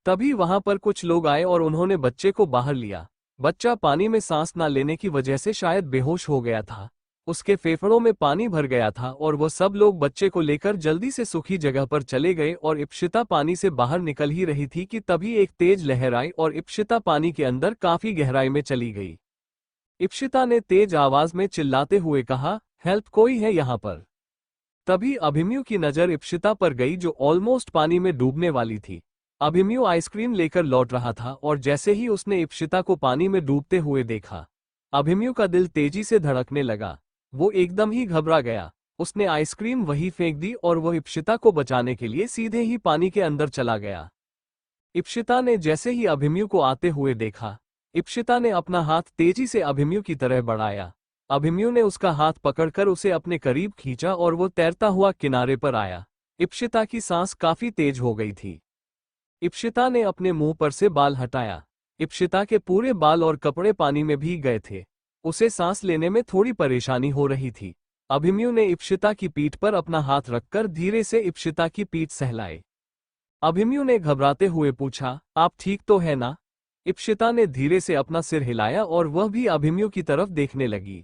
तभी वहां पर कुछ लोग आए और उन्होंने बच्चे को बाहर लिया। बच्चा पानी में सांस न लेने की वजह से शायद बेहोश हो गया था। उसके फेफड़ों में पानी भर गया था और वह सब लोग बच्चे को लेकर जल्दी से सूखी जगह पर चले गए और इप्शिता पानी से बाहर निकल ही रही थी कि तभी एक तेज लहर आई और इप्शिता पानी के अंदर काफी गहराई में चली गई। इप्शिता ने तेज आवाज में चिल्लाते हुए कहा, हेल्प, कोई है यहाँ पर? तभी अभिमन्यु की नजर इप्शिता पर गई जो ऑलमोस्ट पानी में डूबने वाली थी। अभिमन्यु आइसक्रीम लेकर लौट रहा था और जैसे ही उसने इप्शिता को पानी में डूबते हुए देखा, अभिमन्यु का दिल तेजी से धड़कने लगा। वो एकदम ही घबरा गया। उसने आइसक्रीम वहीं फेंक दी और वह इप्शिता को बचाने के लिए सीधे ही पानी के अंदर चला गया। इप्शिता ने जैसे ही अभिमन्यु को आते हुए देखा, इप्शिता ने अपना हाथ तेजी से अभिमन्यु की तरह बढ़ाया। अभिमन्यु ने उसका हाथ पकड़कर उसे अपने करीब खींचा और वो तैरता हुआ किनारे पर आया। इप्शिता की सांस काफी तेज हो गई थी। इप्शिता ने अपने मुंह पर से बाल हटाया। इप्शिता के पूरे बाल और कपड़े पानी में भीग गए थे। उसे सांस लेने में थोड़ी परेशानी हो रही थी। अभिमन्यु ने इप्शिता की पीठ पर अपना हाथ रखकर धीरे से इप्शिता की पीठ सहलाई। अभिमन्यु ने घबराते हुए पूछा, आप ठीक तो है ना? इप्शिता ने धीरे से अपना सिर हिलाया और वह भी अभिमन्यु की तरफ देखने लगी।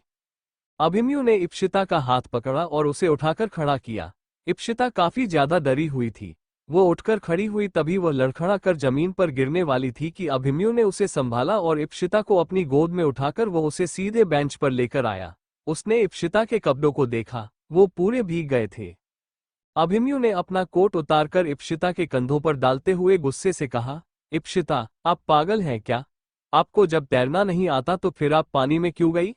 अभिमन्यु ने इप्शिता का हाथ पकड़ा और उसे उठाकर खड़ा किया। इप्शिता काफी ज्यादा डरी हुई थी। वो उठकर खड़ी हुई तभी वह लड़खड़ा कर जमीन पर गिरने वाली थी कि अभिमन्यु ने उसे संभाला और इप्शिता को अपनी गोद में उठाकर वो उसे सीधे बेंच पर लेकर आया। उसने इप्शिता के कपड़ों को देखा, वो पूरे भीग गए थे। अभिमन्यु ने अपना कोट उतारकर इप्शिता के कंधों पर डालते हुए गुस्से से कहा, इप्शिता, आप पागल हैं क्या? आपको जब तैरना नहीं आता तो फिर आप पानी में क्यों गई?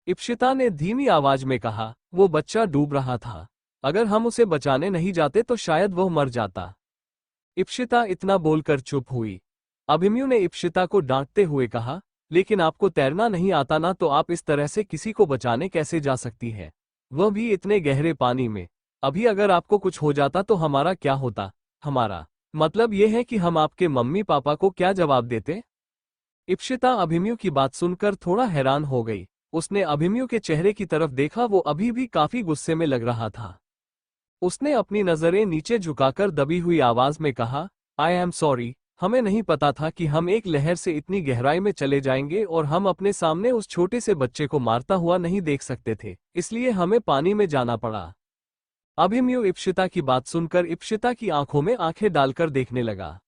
इप्शिता ने धीमी आवाज में कहा, वो बच्चा डूब रहा था, अगर हम उसे बचाने नहीं जाते तो शायद वह मर जाता। इप्शिता इतना बोलकर चुप हुई। अभिमन्यु ने इप्शिता को डांटते हुए कहा, लेकिन आपको तैरना नहीं आता ना, तो आप इस तरह से किसी को बचाने कैसे जा सकती है, वह भी इतने गहरे पानी में। अभी अगर आपको कुछ हो जाता तो हमारा क्या होता? हमारा मतलब यह है कि हम आपके मम्मी पापा को क्या जवाब देते? इप्शिता अभिमन्यु की बात सुनकर थोड़ा हैरान हो गई। उसने अभिमन्यु के चेहरे की तरफ देखा, वो अभी भी काफी गुस्से में लग रहा था। उसने अपनी नजरें नीचे झुकाकर दबी हुई आवाज में कहा, आई एम सॉरी, हमें नहीं पता था कि हम एक लहर से इतनी गहराई में चले जाएंगे और हम अपने सामने उस छोटे से बच्चे को मारता हुआ नहीं देख सकते थे, इसलिए हमें पानी में जाना पड़ा। अभिमन्यु इप्शिता की बात सुनकर इप्शिता की आंखों में आंखें डालकर देखने लगा।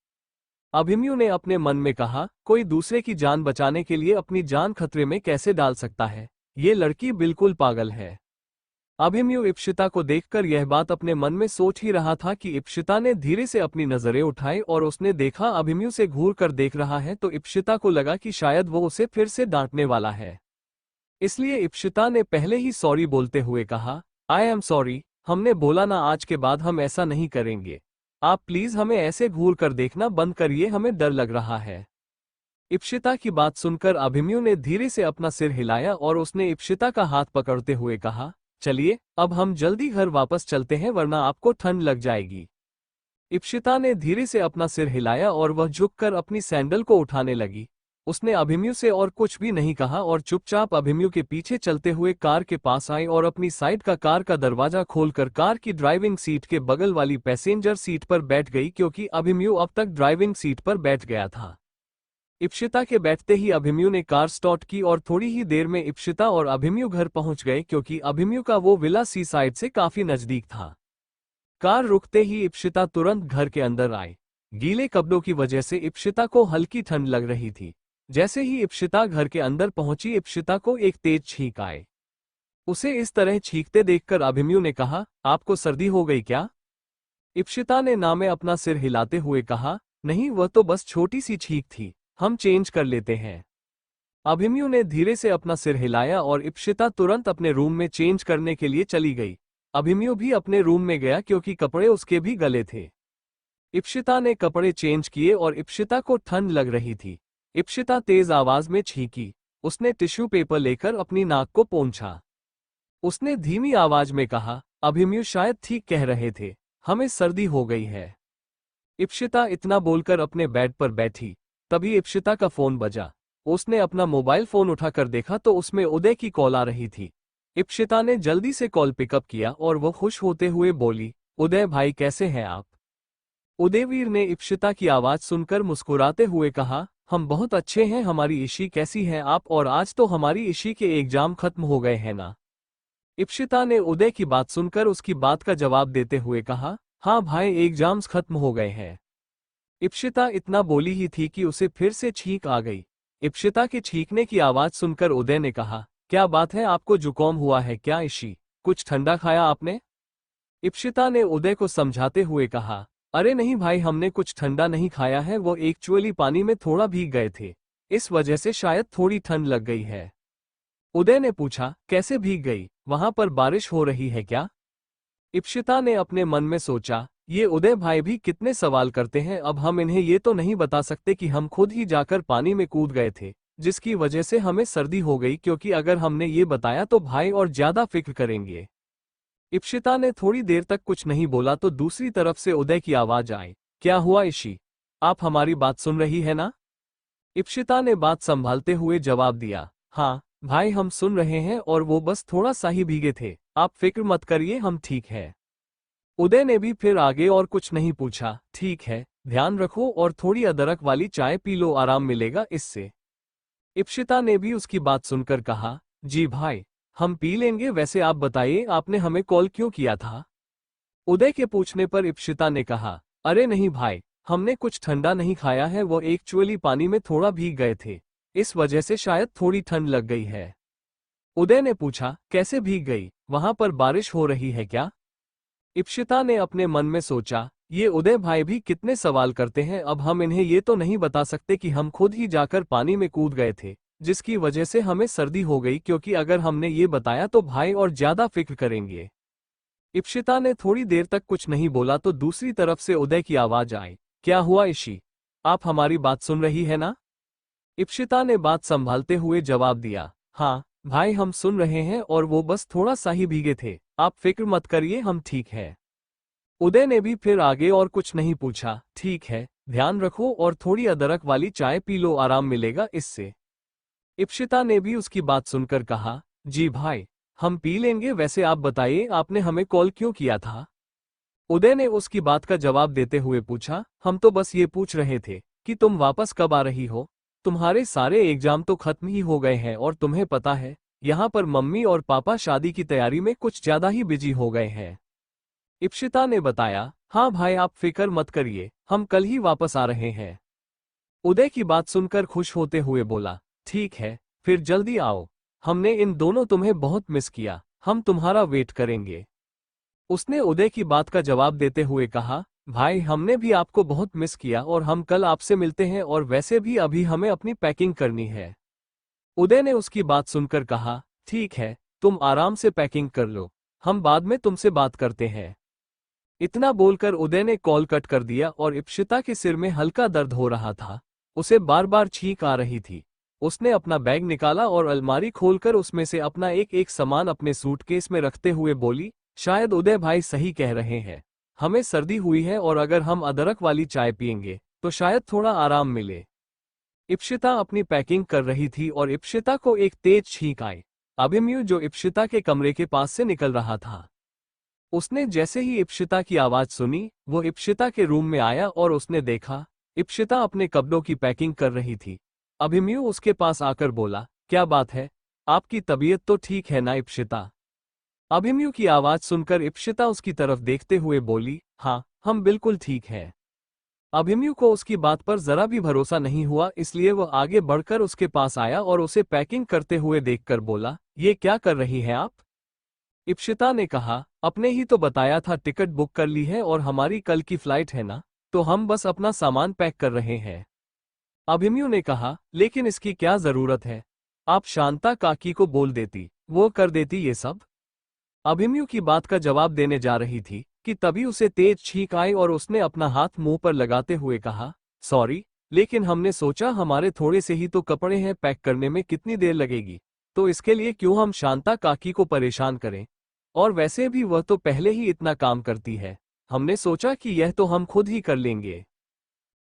अभिमन्यु ने अपने मन में कहा, कोई दूसरे की जान बचाने के लिए अपनी जान खतरे में कैसे डाल सकता है? ये लड़की बिल्कुल पागल है। अभिमन्यु इप्सिता को देखकर यह बात अपने मन में सोच ही रहा था कि इप्सिता ने धीरे से अपनी नजरें उठाई और उसने देखा अभिमन्यु से घूर कर देख रहा है, तो इप्सिता को लगा कि शायद वो उसे फिर से डांटने वाला है। इसलिए इप्सिता ने पहले ही सॉरी बोलते हुए कहा, आई एम सॉरी, हमने बोला ना, आज के बाद हम ऐसा नहीं करेंगे। आप प्लीज हमें ऐसे घूर कर देखना बंद करिए, हमें डर लग रहा है। इप्सिता की बात सुनकर अभिमन्यु ने धीरे से अपना सिर हिलाया और उसने इप्सिता का हाथ पकड़ते हुए कहा, चलिए अब हम जल्दी घर वापस चलते हैं वरना आपको ठंड लग जाएगी। इप्सिता ने धीरे से अपना सिर हिलाया और वह झुककर अपनी सैंडल को उठाने लगी। उसने अभिमन्यु से और कुछ भी नहीं कहा और चुपचाप अभिमन्यु के पीछे चलते हुए कार के पास आई और अपनी साइड का कार का दरवाजा खोलकर कार की ड्राइविंग सीट के बगल वाली पैसेंजर सीट पर बैठ गई, क्योंकि अभिमन्यु अब तक ड्राइविंग सीट पर बैठ गया था। इप्सिता के बैठते ही अभिमन्यु ने कार स्टार्ट की और थोड़ी ही देर में इप्सिता और अभिमन्यु घर पहुंच गए, क्योंकि अभिमन्यु का वो विला सी साइड से काफी नजदीक था। कार रुकते ही इप्सिता तुरंत घर के अंदर आई। गीले कपड़ों की वजह से इप्सिता को हल्की ठंड लग रही थी। जैसे ही इप्सिता घर के अंदर पहुंची, इप्सिता को एक तेज छींक आए। उसे इस तरह छींकते देखकर अभिमन्यु ने कहा, आपको सर्दी हो गई क्या? इप्सिता ने ना में अपना सिर हिलाते हुए कहा, नहीं, वह तो बस छोटी सी छींक थी, हम चेंज कर लेते हैं। अभिमन्यु ने धीरे से अपना सिर हिलाया और इप्सिता तुरंत अपने रूम में चेंज करने के लिए चली गई। अभिमन्यु भी अपने रूम में गया, क्योंकि कपड़े उसके भी गले थे। इप्सिता ने कपड़े चेंज किए और इप्सिता को ठंड लग रही थी। इप्सिता तेज आवाज में छींकी। उसने टिश्यू पेपर लेकर अपनी नाक को पोंछा। उसने धीमी आवाज में कहा, अभिमन्यु शायद ठीक कह रहे थे, हमें सर्दी हो गई है। इप्सिता इतना बोलकर अपने बेड पर बैठी। तभी इप्सिता का फोन बजा। उसने अपना मोबाइल फोन उठाकर देखा तो उसमें उदय की कॉल आ रही थी। इप्सिता ने जल्दी से कॉल पिकअप किया और वह खुश होते हुए बोली, उदय भाई कैसे हैं आप? उदयवीर ने इप्सिता की आवाज सुनकर मुस्कुराते हुए कहा, हम बहुत अच्छे हैं, हमारी इशी कैसी है आप? और आज तो हमारी इशी के एग्जाम खत्म हो गए हैं ना? इप्सिता ने उदय की बात सुनकर उसकी बात का जवाब देते हुए कहा, हाँ भाई, एग्जाम्स खत्म हो गए हैं। इप्सिता इतना बोली ही थी कि उसे फिर से छींक आ गई। इप्सिता के छींकने की आवाज सुनकर उदय ने कहा, क्या बात है, आपको जुकाम हुआ है क्या इशी? कुछ ठंडा खाया आपने? इप्सिता ने उदय को समझाते हुए कहा, अरे नहीं भाई, हमने कुछ ठंडा नहीं खाया है, वो एक्चुअली पानी में थोड़ा भीग गए थे, इस वजह से शायद थोड़ी ठंड लग गई है। उदय ने पूछा, कैसे भीग गई? वहां पर बारिश हो रही है क्या? इप्सिता ने अपने मन में सोचा, ये उदय भाई भी कितने सवाल करते हैं, अब हम इन्हें ये तो नहीं बता सकते कि हम खुद ही जाकर पानी में कूद गए थे, जिसकी वजह से हमें सर्दी हो गई, क्योंकि अगर हमने ये बताया तो भाई और ज्यादा फिक्र करेंगे। इप्सिता ने थोड़ी देर तक कुछ नहीं बोला तो दूसरी तरफ से उदय की आवाज आई, क्या हुआ इशी? आप हमारी बात सुन रही है ना? इप्सिता ने बात संभालते हुए जवाब दिया, हाँ भाई, हम सुन रहे हैं और वो बस थोड़ा सा ही भीगे थे, आप फिक्र मत करिए, हम ठीक है। उदय ने भी फिर आगे और कुछ नहीं पूछा। ठीक है, ध्यान रखो और थोड़ी अदरक वाली चाय पी लो, आराम मिलेगा इससे। इप्सिता ने भी उसकी बात सुनकर कहा, जी भाई, हम पी लेंगे। वैसे आप बताइए, आपने हमें कॉल क्यों किया था? उदय के पूछने पर इप्सिता ने कहा, अरे नहीं भाई, हमने कुछ ठंडा नहीं खाया है, वो एक्चुअली पानी में थोड़ा भीग गए थे, इस वजह से शायद थोड़ी ठंड लग गई है। उदय ने पूछा, कैसे भीग गई? वहां पर बारिश हो रही है क्या? इप्सिता ने अपने मन में सोचा, ये उदय भाई भी कितने सवाल करते हैं, अब हम इन्हें ये तो नहीं बता सकते कि हम खुद ही जाकर पानी में कूद गए थे, जिसकी वजह से हमें सर्दी हो गई, क्योंकि अगर हमने ये बताया तो भाई और ज्यादा फिक्र करेंगे। इप्सिता ने थोड़ी देर तक कुछ नहीं बोला तो दूसरी तरफ से उदय की आवाज आई, क्या हुआ इशी? आप हमारी बात सुन रही है ना? इप्सिता ने बात संभालते हुए जवाब दिया, हाँ भाई, हम सुन रहे हैं और वो बस थोड़ा सा ही भीगे थे, आप फिक्र मत करिए, हम ठीक है। उदय ने भी फिर आगे और कुछ नहीं पूछा। ठीक है, ध्यान रखो और थोड़ी अदरक वाली चाय पी लो, आराम मिलेगा इससे। इप्सिता ने भी उसकी बात सुनकर कहा, जी भाई, हम पी लेंगे। वैसे आप बताइए, आपने हमें कॉल क्यों किया था? उदय ने उसकी बात का जवाब देते हुए पूछा, हम तो बस ये पूछ रहे थे कि तुम वापस कब आ रही हो। तुम्हारे सारे एग्जाम तो खत्म ही हो गए हैं और तुम्हें पता है, यहाँ पर मम्मी और पापा शादी की तैयारी में कुछ ज्यादा ही बिजी हो गए हैं। इप्सिता ने बताया, हाँ भाई, आप फिक्र मत करिए, हम कल ही वापस आ रहे हैं। उदय की बात सुनकर खुश होते हुए बोला, ठीक है, फिर जल्दी आओ, हमने इन दोनों तुम्हें बहुत मिस किया, हम तुम्हारा वेट करेंगे। उसने उदय की बात का जवाब देते हुए कहा, भाई हमने भी आपको बहुत मिस किया और हम कल आपसे मिलते हैं, और वैसे भी अभी हमें अपनी पैकिंग करनी है। उदय ने उसकी बात सुनकर कहा, ठीक है, तुम आराम से पैकिंग कर लो, हम बाद में तुमसे बात करते हैं। इतना बोलकर उदय ने कॉल कट कर दिया और इप्शिता के सिर में हल्का दर्द हो रहा था। उसे बार बार छींक आ रही थी। उसने अपना बैग निकाला और अलमारी खोलकर उसमें से अपना एक एक सामान अपने सूटकेस में रखते हुए बोली, शायद उदय भाई सही कह रहे हैं, हमें सर्दी हुई है और अगर हम अदरक वाली चाय पियेंगे तो शायद थोड़ा आराम मिले। इप्शिता अपनी पैकिंग कर रही थी और इप्शिता को एक तेज छींक आई। अभिमन्यु जो इप्शिता के कमरे के पास से निकल रहा था, उसने जैसे ही इप्शिता की आवाज सुनी, वो इप्शिता के रूम में आया और उसने देखा इप्शिता अपने कपड़ों की पैकिंग कर रही थी। अभिमन्यु उसके पास आकर बोला, क्या बात है, आपकी तबीयत तो ठीक है ना इप्शिता? अभिमन्यु की आवाज सुनकर इप्शिता उसकी तरफ देखते हुए बोली, हाँ, हम बिल्कुल ठीक हैं। अभिमन्यु को उसकी बात पर जरा भी भरोसा नहीं हुआ, इसलिए वह आगे बढ़कर उसके पास आया और उसे पैकिंग करते हुए देखकर बोला, ये क्या कर रही हैं आप? इप्शिता ने कहा, अपने ही तो बताया था टिकट बुक कर ली है और हमारी कल की फ्लाइट है ना, तो हम बस अपना सामान पैक कर रहे हैं। अभिमन्यु ने कहा, लेकिन इसकी क्या जरूरत है? आप शांता काकी को बोल देती, वो कर देती ये सब। अभिमन्यु की बात का जवाब देने जा रही थी कि तभी उसे तेज छींक आई और उसने अपना हाथ मुंह पर लगाते हुए कहा, सॉरी, लेकिन हमने सोचा हमारे थोड़े से ही तो कपड़े हैं, पैक करने में कितनी देर लगेगी, तो इसके लिए क्यों हम शांता काकी को परेशान करें, और वैसे भी वह तो पहले ही इतना काम करती है, हमने सोचा कि यह तो हम खुद ही कर लेंगे।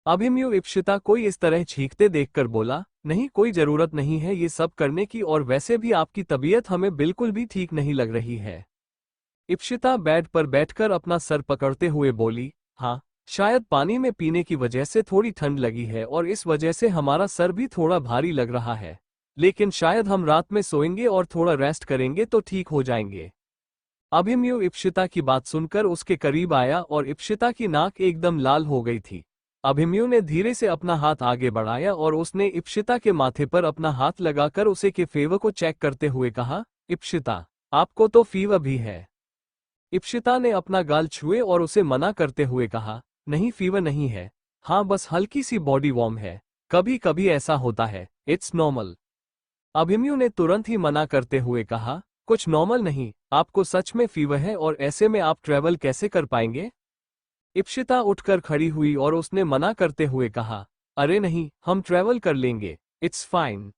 अभिमन्यु इप्शिता को इस तरह छींकते देखकर बोला, नहीं, कोई जरूरत नहीं है ये सब करने की, और वैसे भी आपकी तबीयत हमें बिल्कुल भी ठीक नहीं लग रही है। इप्शिता बेड पर बैठकर अपना सर पकड़ते हुए बोली, हाँ, शायद पानी में पीने की वजह से थोड़ी ठंड लगी है और इस वजह से हमारा सर भी थोड़ा भारी लग रहा है, लेकिन शायद हम रात में सोएंगे और थोड़ा रेस्ट करेंगे तो ठीक हो जाएंगे। अभिमन्यु इप्शिता की बात सुनकर उसके करीब आया और इप्शिता की नाक एकदम लाल हो गई थी। अभिमन्यु ने धीरे से अपना हाथ आगे बढ़ाया और उसने इप्शिता के माथे पर अपना हाथ लगाकर उसे के फीवर को चेक करते हुए कहा, इप्शिता, आपको तो फीवर भी है। इप्शिता ने अपना गाल छुए और उसे मना करते हुए कहा, नहीं, फीवर नहीं है, हाँ बस हल्की सी बॉडी वार्म है, कभी कभी ऐसा होता है, इट्स नॉर्मल। अभिमन्यु ने तुरंत ही मना करते हुए कहा, कुछ नॉर्मल नहीं, आपको सच में फीवर है और ऐसे में आप ट्रैवल कैसे कर पाएंगे? इप्शिता उठकर खड़ी हुई और उसने मना करते हुए कहा, अरे नहीं, हम ट्रैवल कर लेंगे, इट्स फाइन।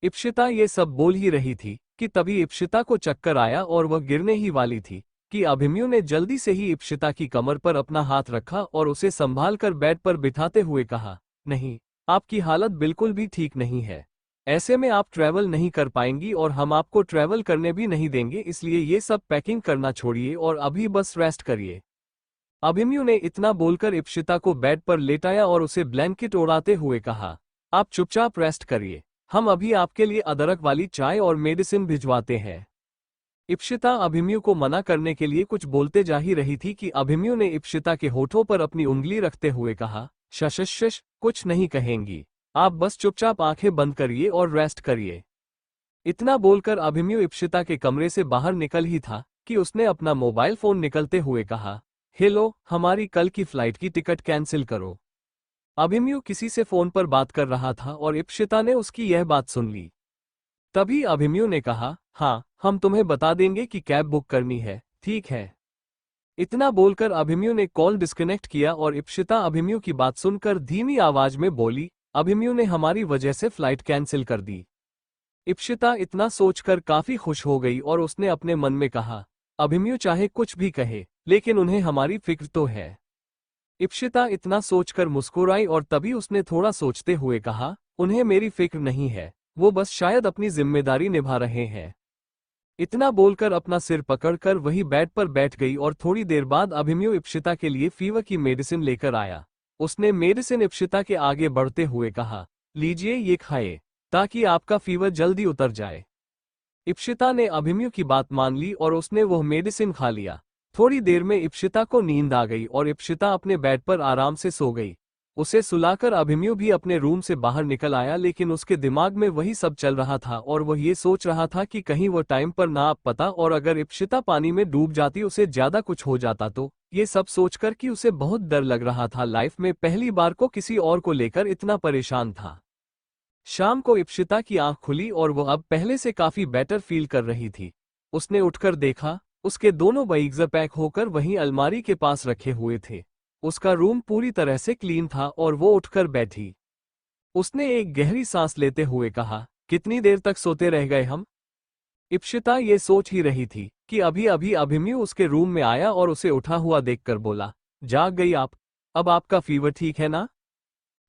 इप्शिता ये सब बोल ही रही थी कि तभी इप्शिता को चक्कर आया और वह गिरने ही वाली थी कि अभिमन्यु ने जल्दी से ही इप्शिता की कमर पर अपना हाथ रखा और उसे संभाल कर बेड पर बिठाते हुए कहा, नहीं, आपकी हालत बिल्कुल भी ठीक नहीं है, ऐसे में आप ट्रैवल नहीं कर पाएंगी और हम आपको ट्रैवल करने भी नहीं देंगे, इसलिए ये सब पैकिंग करना छोड़िए और अभी बस रेस्ट करिए। अभिमन्यु ने इतना बोलकर इप्शिता को बेड पर लेटाया और उसे ब्लैंकेट ओढ़ाते हुए कहा, आप चुपचाप रेस्ट करिए, हम अभी आपके लिए अदरक वाली चाय और मेडिसिन भिजवाते हैं। इप्शिता अभिमन्यु को मना करने के लिए कुछ बोलते जा ही रही थी कि अभिमन्यु ने इप्शिता के होठों पर अपनी उंगली रखते हुए कहा, शश, कुछ नहीं कहेंगी, आप बस चुपचाप आंखें बंद करिए और रेस्ट करिए। इतना बोलकर अभिमन्यु इप्शिता के कमरे से बाहर निकल ही था कि उसने अपना मोबाइल फोन निकलते हुए कहा, हेलो, हमारी कल की फ्लाइट की टिकट कैंसिल करो। अभिमन्यु किसी से फोन पर बात कर रहा था और इप्शिता ने उसकी यह बात सुन ली। तभी अभिमन्यु ने कहा, हाँ, हम तुम्हें बता देंगे कि कैब बुक करनी है, ठीक है? इतना बोलकर अभिमन्यु ने कॉल डिस्कनेक्ट किया और इप्शिता अभिमन्यु की बात सुनकर धीमी आवाज में बोली, अभिमन्यु ने हमारी वजह से फ्लाइट कैंसिल कर दी। इप्शिता इतना सोचकर काफी खुश हो गई और उसने अपने मन में कहा, अभिमन्यु चाहे कुछ भी कहे, लेकिन उन्हें हमारी फिक्र तो है। इप्शिता इतना सोचकर मुस्कुराई और तभी उसने थोड़ा सोचते हुए कहा, उन्हें मेरी फिक्र नहीं है, वो बस शायद अपनी जिम्मेदारी निभा रहे हैं। इतना बोलकर अपना सिर पकड़कर वही बेड पर बैठ गई और थोड़ी देर बाद अभिमन्यु इप्शिता के लिए फीवर की मेडिसिन लेकर आया। उसने मेडिसिन इप्शिता के आगे बढ़ते हुए कहा, लीजिए ये खाए, ताकि आपका फीवर जल्दी उतर जाए। इप्शिता ने अभिमन्यु की बात मान ली और उसने वह मेडिसिन खा लिया। थोड़ी देर में इप्शिता को नींद आ गई और इप्शिता अपने बेड पर आराम से सो गई। उसे सुलाकर अभिमन्यु भी अपने रूम से बाहर निकल आया, लेकिन उसके दिमाग में वही सब चल रहा था और वह ये सोच रहा था कि कहीं वो टाइम पर ना आ पाता और अगर इप्शिता पानी में डूब जाती, उसे ज्यादा कुछ हो जाता तो। ये सब सोचकर कि उसे बहुत डर लग रहा था, लाइफ में पहली बार को किसी और को लेकर इतना परेशान था। शाम को इप्शिता की आंख खुली और वो अब पहले से काफी बेटर फील कर रही थी। उसने उठकर देखा, उसके दोनों बैग्स पैक होकर वहीं अलमारी के पास रखे हुए थे। उसका रूम पूरी तरह से क्लीन था और वो उठकर बैठी। उसने एक गहरी सांस लेते हुए कहा, कितनी देर तक सोते रह गए हम? इप्शिता ये सोच ही रही थी कि अभी अभी अभिमन्यु उसके रूम में आया और उसे उठा हुआ देखकर बोला, जाग गई आप? अब आपका फीवर ठीक है ना?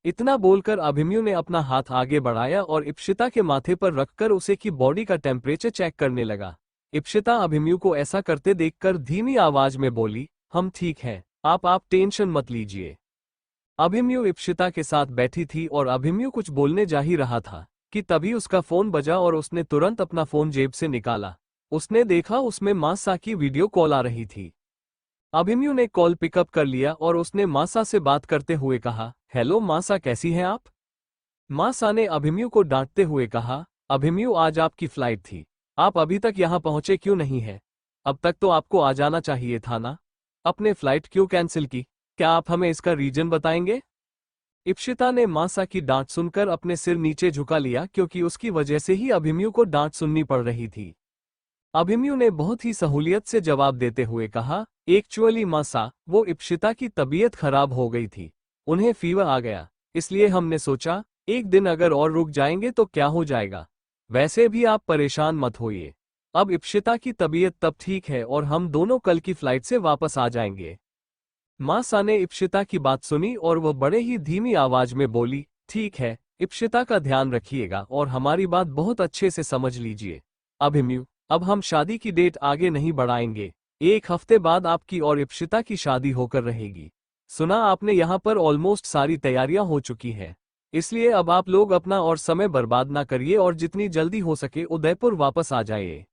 इतना बोलकर अभिमन्यु ने अपना हाथ आगे बढ़ाया और इप्शिता के माथे पर रखकर उसे की बॉडी का टेम्परेचर चेक करने लगा। इप्शिता अभिमन्यु को ऐसा करते देखकर धीमी आवाज में बोली, हम ठीक हैं, आप टेंशन मत लीजिए। अभिमन्यु इप्शिता के साथ बैठी थी और अभिमन्यु कुछ बोलने जा ही रहा था कि तभी उसका फोन बजा और उसने तुरंत अपना फोन जेब से निकाला। उसने देखा उसमें मासा की वीडियो कॉल आ रही थी। अभिमन्यु ने कॉल पिकअप कर लिया और उसने मासा से बात करते हुए कहा, हेलो मासा, कैसी हैं आप? मासा ने अभिमन्यु को डांटते हुए कहा, अभिमन्यु आज आपकी फ्लाइट थी, आप अभी तक यहाँ पहुंचे क्यों नहीं है? अब तक तो आपको आ जाना चाहिए था ना? अपने फ्लाइट क्यों कैंसिल की? क्या आप हमें इसका रीजन बताएंगे? इप्शिता ने मासा की डांट सुनकर अपने सिर नीचे झुका लिया, क्योंकि उसकी वजह से ही अभिमन्यु को डांट सुननी पड़ रही थी। अभिमन्यु ने बहुत ही सहूलियत से जवाब देते हुए कहा, एक्चुअली मासा, वो इप्शिता की तबीयत खराब हो गई थी, उन्हें फीवर आ गया, इसलिए हमने सोचा एक दिन अगर और रुक जाएंगे तो क्या हो जाएगा। वैसे भी आप परेशान मत होइए, अब इप्शिता की तबीयत तब ठीक है और हम दोनों कल की फ्लाइट से वापस आ जाएंगे। मासा ने इप्शिता की बात सुनी और वह बड़े ही धीमी आवाज में बोली, ठीक है, इप्शिता का ध्यान रखिएगा और हमारी बात बहुत अच्छे से समझ लीजिए। अभिमन्यु, अब हम शादी की डेट आगे नहीं बढ़ाएंगे, एक हफ्ते बाद आपकी और इप्शिता की शादी होकर रहेगी। सुना आपने यहाँ पर ऑलमोस्ट सारी तैयारियां हो चुकी हैं, इसलिए अब आप लोग अपना और समय बर्बाद ना करिए और जितनी जल्दी हो सके उदयपुर वापस आ जाइए।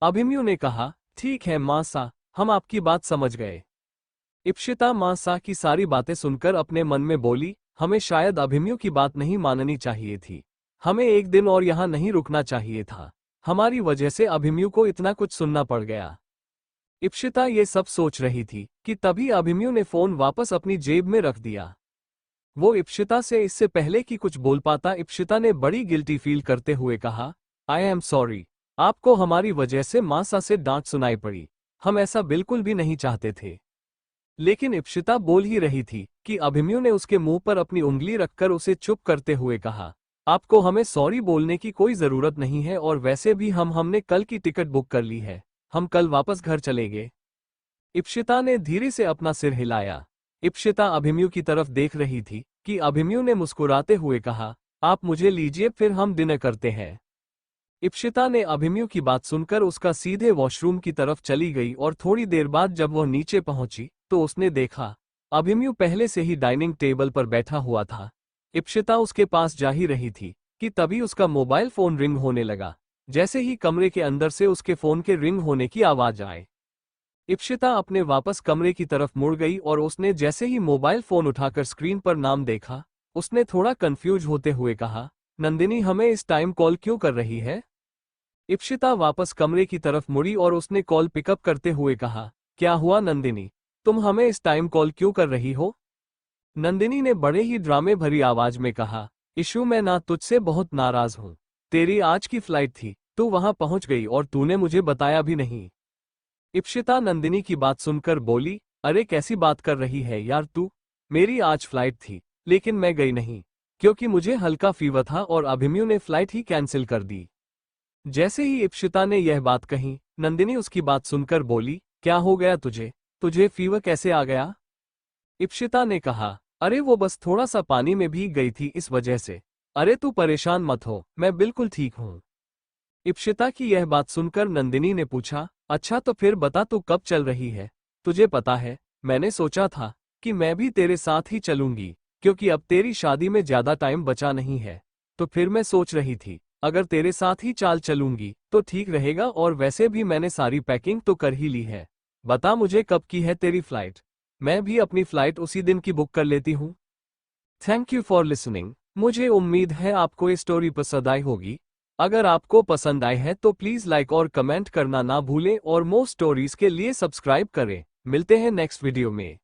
अभिमन्यु ने कहा, ठीक है मासा, हम आपकी बात समझ गए। इप्शिता मासा की सारी बातें सुनकर अपने मन में बोली, हमें शायद अभिमन्यु की बात नहीं माननी चाहिए थी, हमें एक दिन और यहाँ नहीं रुकना चाहिए था, हमारी वजह से अभिमन्यु को इतना कुछ सुनना पड़ गया। इप्शिता ये सब सोच रही थी कि तभी अभिमन्यु ने फोन वापस अपनी जेब में रख दिया। वो इप्शिता से इससे पहले कि कुछ बोल पाता, इप्शिता ने बड़ी गिल्टी फील करते हुए कहा, आई एम सॉरी, आपको हमारी वजह से मासा से डांट सुनाई पड़ी, हम ऐसा बिल्कुल भी नहीं चाहते थे। लेकिन इप्शिता बोल ही रही थी कि अभिमन्यु ने उसके मुंह पर अपनी उंगली रखकर उसे चुप करते हुए कहा, आपको हमें सॉरी बोलने की कोई जरूरत नहीं है और वैसे भी हमने कल की टिकट बुक कर ली है, हम कल वापस घर चलेंगे। इप्शिता ने धीरे से अपना सिर हिलाया। इप्शिता अभिमन्यु की तरफ देख रही थी कि अभिमन्यु ने मुस्कुराते हुए कहा, आप मुझे लीजिए, फिर हम डिनर करते हैं। इप्शिता ने अभिमन्यु की बात सुनकर उसका सीधे वॉशरूम की तरफ चली गई और थोड़ी देर बाद जब वह नीचे पहुंची तो उसने देखा अभिमन्यु पहले से ही डाइनिंग टेबल पर बैठा हुआ था। इप्शिता उसके पास जा ही रही थी कि तभी उसका मोबाइल फोन रिंग होने लगा। जैसे ही कमरे के अंदर से उसके फोन के रिंग होने की आवाज आए, इप्शिता अपने वापस कमरे की तरफ मुड़ गई और उसने जैसे ही मोबाइल फोन उठाकर स्क्रीन पर नाम देखा, उसने थोड़ा कंफ्यूज होते हुए कहा, नंदिनी हमें इस टाइम कॉल क्यों कर रही है? इप्शिता वापस कमरे की तरफ मुड़ी और उसने कॉल पिकअप करते हुए कहा, क्या हुआ नंदिनी, तुम हमें इस टाइम कॉल क्यों कर रही हो? नंदिनी ने बड़े ही ड्रामे भरी आवाज में कहा, इशू मैं ना तुझसे बहुत नाराज हूं, तेरी आज की फ्लाइट थी, तू वहां पहुंच गई और तूने मुझे बताया भी नहीं। इप्शिता नंदिनी की बात सुनकर बोली, अरे कैसी बात कर रही है यार तू, मेरी आज फ्लाइट थी लेकिन मैं गई नहीं क्योंकि मुझे हल्का फीवर था और अभिमन्यु ने फ्लाइट ही कैंसिल कर दी। जैसे ही इप्शिता ने यह बात कही, नंदिनी उसकी बात सुनकर बोली, क्या हो गया तुझे, तुझे फीवर कैसे आ गया? इप्शिता ने कहा, अरे वो बस थोड़ा सा पानी में भीग गई थी इस वजह से, अरे तू परेशान मत हो, मैं बिल्कुल ठीक हूँ। इप्शिता की यह बात सुनकर नंदिनी ने पूछा, अच्छा तो फिर बता तू कब चल रही है? तुझे पता है मैंने सोचा था कि मैं भी तेरे साथ ही चलूंगी क्योंकि अब तेरी शादी में ज्यादा टाइम बचा नहीं है, तो फिर मैं सोच रही थी अगर तेरे साथ ही चाल चलूंगी तो ठीक रहेगा और वैसे भी मैंने सारी पैकिंग तो कर ही ली है। बता मुझे कब की है तेरी फ्लाइट, मैं भी अपनी फ्लाइट उसी दिन की बुक कर लेती हूँ। Thank you for listening. मुझे उम्मीद है आपको ये स्टोरी पसंद आई होगी। अगर आपको पसंद आई है तो प्लीज लाइक और कमेंट करना ना भूलें और मोर स्टोरीज के लिए सब्सक्राइब करें। मिलते हैं नेक्स्ट वीडियो में।